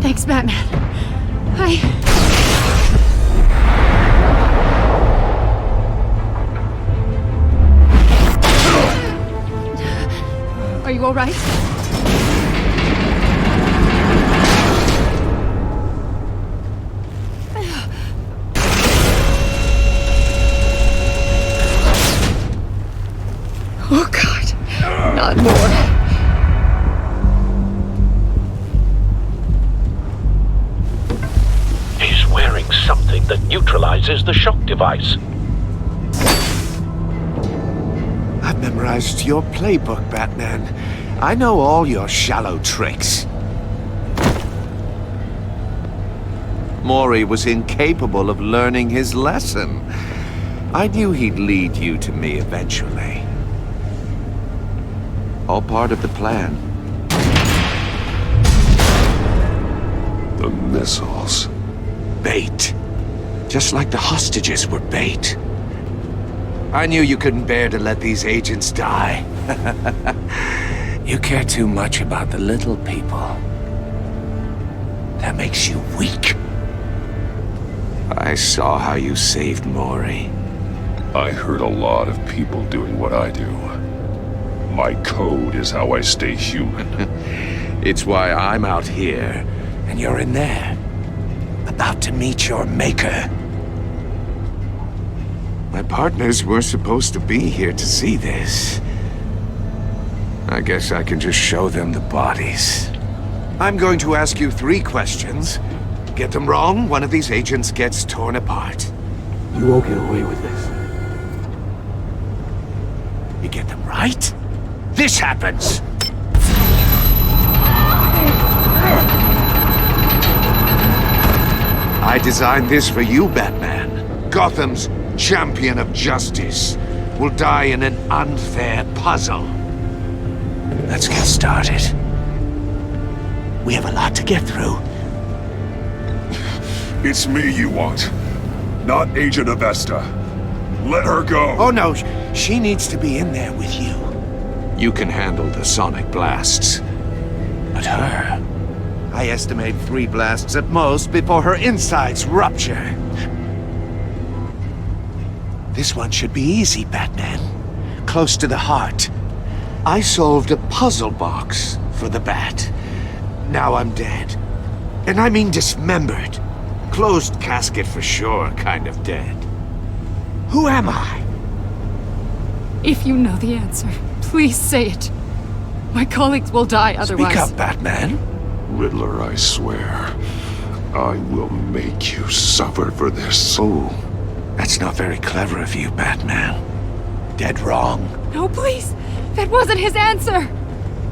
Thanks, Batman. Are you all right? Oh, God. Not more. He's wearing something that neutralizes the shock device. I've memorized your playbook, Batman. I know all your shallow tricks. Mori was incapable of learning his lesson. I knew he'd lead you to me eventually. All part of the plan. The missiles. Bait. Just like the hostages were bait. I knew you couldn't bear to let these agents die. You care too much about the little people. That makes you weak. I saw how you saved Mori. I hurt a lot of people doing what I do. My code is how I stay human. It's why I'm out here, and you're in there. About to meet your maker. My partners were supposed to be here to see this. I guess I can just show them the bodies. I'm going to ask you 3 questions. Get them wrong, one of these agents gets torn apart. You won't get away with this. You get them right, this happens! I designed this for you, Batman. Gotham's champion of justice will die in an unfair puzzle. Let's get started. We have a lot to get through. It's me you want, not Agent Avesta. Let her go! Oh no, she needs to be in there with you. You can handle the sonic blasts. But her... I estimate 3 blasts at most before her insides rupture. This one should be easy, Batman. Close to the heart. I solved a puzzle box for the Bat. Now I'm dead. And I mean dismembered. Closed casket for sure, kind of dead. Who am I? If you know the answer, please say it. My colleagues will die otherwise. Speak up, Batman. Riddler, I swear. I will make you suffer for this. Oh, that's not very clever of you, Batman. Dead wrong. No, please! That wasn't his answer!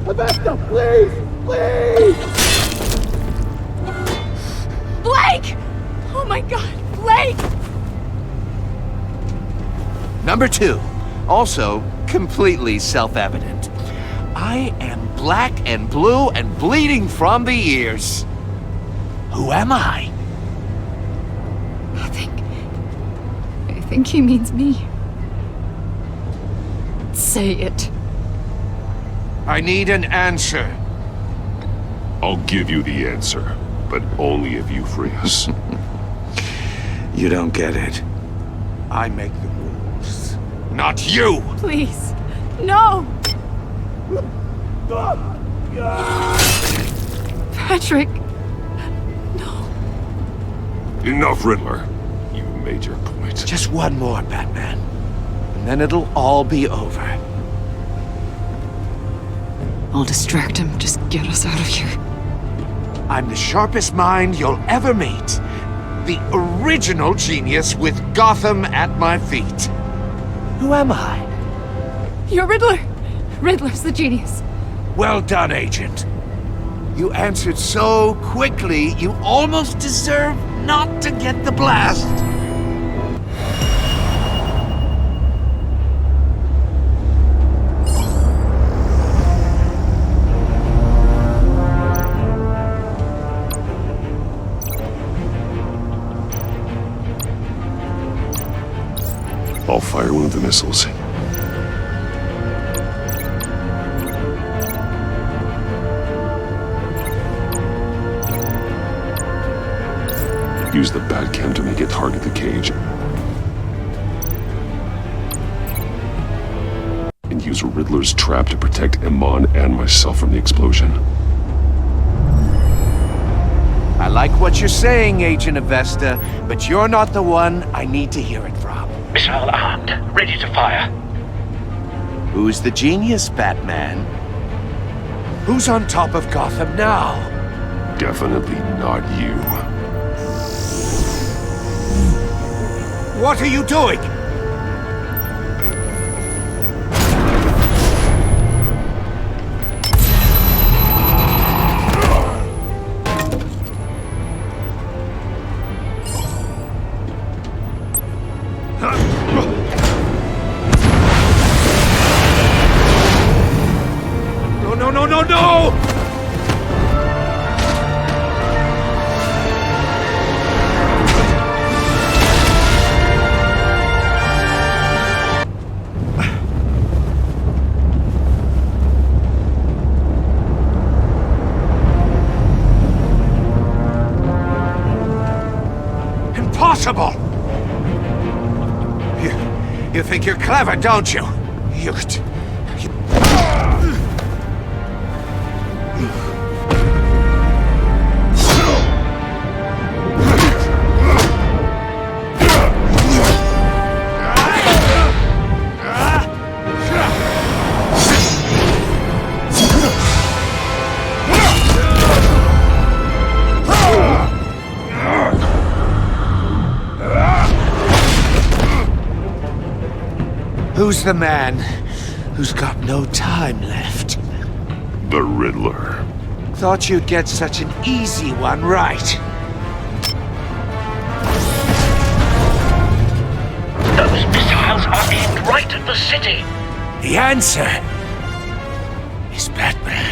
Avesta, please! Please! Blake! Oh my God, Blake! Number 2, also completely self-evident. I am black and blue and bleeding from the ears. Who am I? I think he means me. Say it. I need an answer. I'll give you the answer, but only if you free us. You don't get it. I make the rules, not you! Please, no! Patrick! No. Enough, Riddler. You made your point. Just one more, Batman. And then it'll all be over. I'll distract him. Just get us out of here. I'm the sharpest mind you'll ever meet. The original genius with Gotham at my feet. Who am I? You're Riddler! Riddler's the genius. Well done, Agent. You answered so quickly, you almost deserve not to get the blast. I'll fire one of the missiles. Use the Batcam to make it target the cage. And use Riddler's trap to protect Iman and myself from the explosion. I like what you're saying, Agent Avesta, but you're not the one I need to hear it from. Missile armed, ready to fire. Who's the genius, Batman? Who's on top of Gotham now? Definitely not you. What are you doing? No! Impossible! You think you're clever, don't you? Who's the man who's got no time left? The Riddler. Thought you'd get such an easy one right. Those missiles are aimed right at the city. The answer is Batman.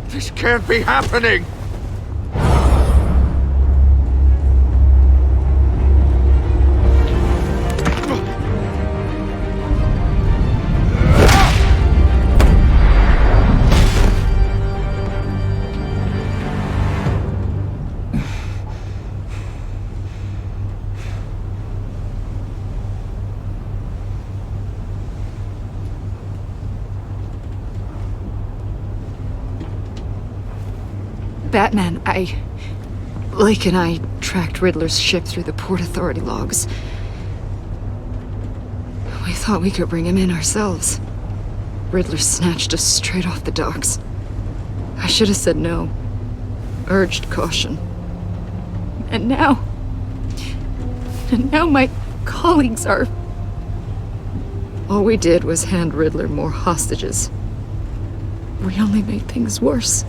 This can't be happening! Batman, Blake and I tracked Riddler's ship through the Port Authority logs. We thought we could bring him in ourselves. Riddler snatched us straight off the docks. I should have said no. Urged caution. And now my colleagues are... All we did was hand Riddler more hostages. We only made things worse.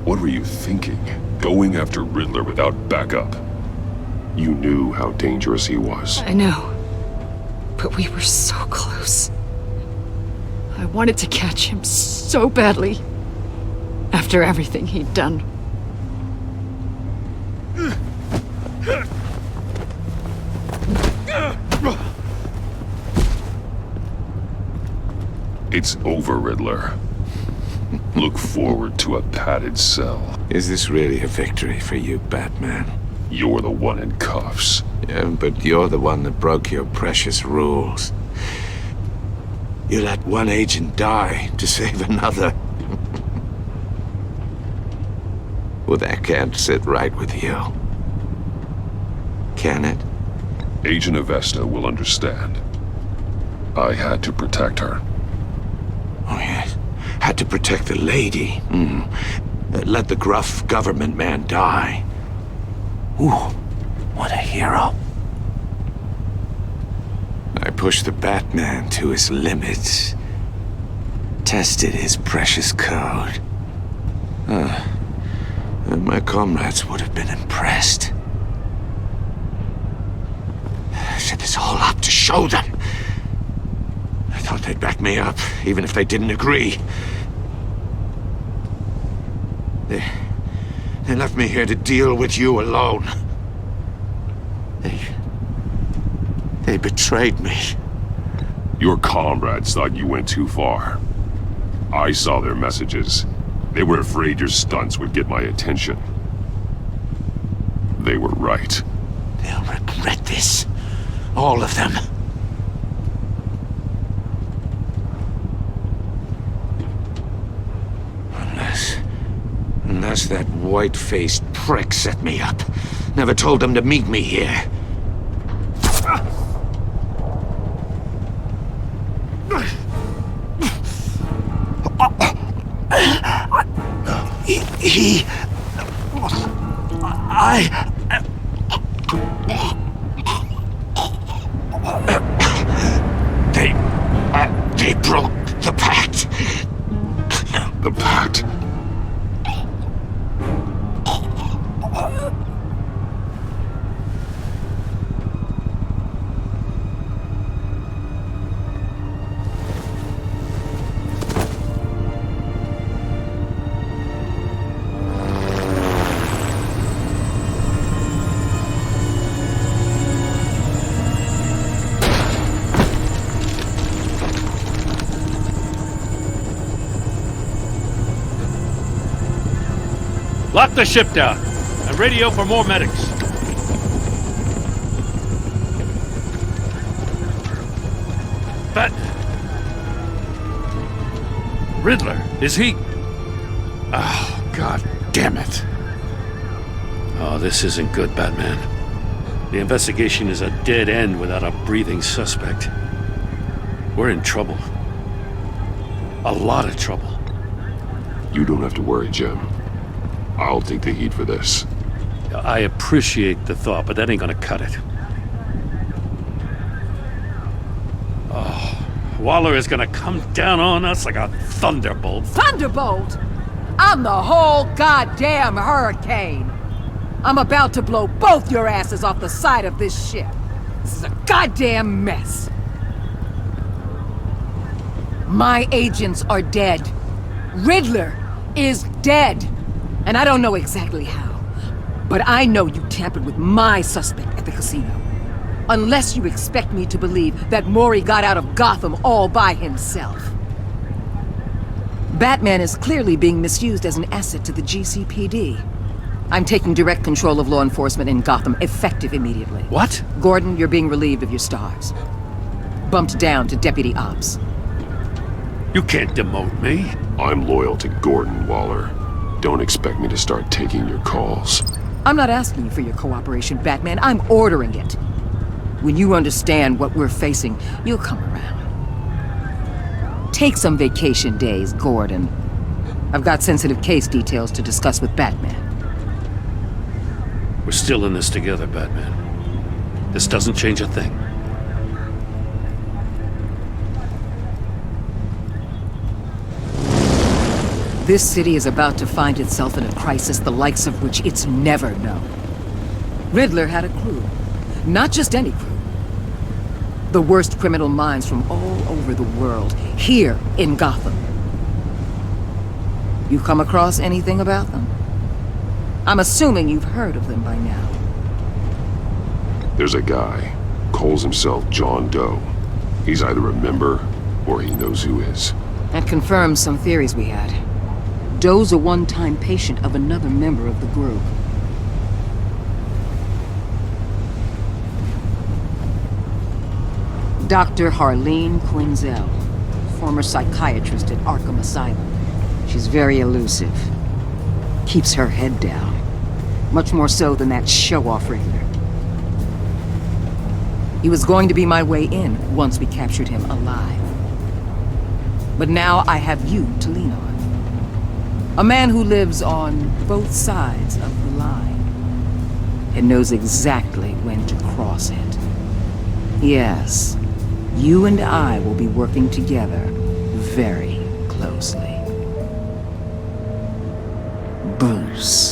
What were you thinking? Going after Riddler without backup? You knew how dangerous he was. I know. But we were so close. I wanted to catch him so badly. After everything he'd done. It's over, Riddler. Look forward to a padded cell. Is this really a victory for you, Batman? You're the one in cuffs. Yeah, but you're the one that broke your precious rules. You let one agent die to save another. Well, that can't sit right with you. Can it? Agent Avesta will understand. I had to protect her. Oh, yes. Had to protect the lady. Let the gruff government man die. Ooh, what a hero. I pushed the Batman to his limits. Tested his precious code. And my comrades would have been impressed. I set this all up to show them. I thought they'd back me up, even if they didn't agree. They left me here to deal with you alone. They betrayed me. Your comrades thought you went too far. I saw their messages. They were afraid your stunts would get my attention. They were right. They'll regret this. All of them. Unless that white-faced prick set me up. Never told them to meet me here. They broke the pact. The pact? Lock the ship down and radio for more medics. But Riddler, is he? Oh, God damn it. Oh, this isn't good, Batman. The investigation is a dead end without a breathing suspect. We're in trouble. A lot of trouble. You don't have to worry, Jim. I'll take the heat for this. I appreciate the thought, but that ain't gonna cut it. Oh, Waller is gonna come down on us like a thunderbolt. Thunderbolt? I'm the whole goddamn hurricane. I'm about to blow both your asses off the side of this ship. This is a goddamn mess. My agents are dead. Riddler is dead. And I don't know exactly how, but I know you tampered with my suspect at the casino. Unless you expect me to believe that Mori got out of Gotham all by himself. Batman is clearly being misused as an asset to the GCPD. I'm taking direct control of law enforcement in Gotham, effective immediately. What? Gordon, you're being relieved of your stars. Bumped down to Deputy Ops. You can't demote me. I'm loyal to Gordon, Waller. Don't expect me to start taking your calls. I'm not asking you for your cooperation, Batman. I'm ordering it. When you understand what we're facing, you'll come around. Take some vacation days, Gordon. I've got sensitive case details to discuss with Batman. We're still in this together, Batman. This doesn't change a thing. This city is about to find itself in a crisis the likes of which it's never known. Riddler had a crew. Not just any crew. The worst criminal minds from all over the world, here in Gotham. You come across anything about them? I'm assuming you've heard of them by now. There's a guy, calls himself John Doe. He's either a member, or he knows who is. That confirms some theories we had. Doe's a one-time patient of another member of the group. Dr. Harleen Quinzel, former psychiatrist at Arkham Asylum. She's very elusive. Keeps her head down. Much more so than that show-off Riddler. He was going to be my way in once we captured him alive. But now I have you to lean on. A man who lives on both sides of the line and knows exactly when to cross it. Yes, you and I will be working together very closely. Bruce.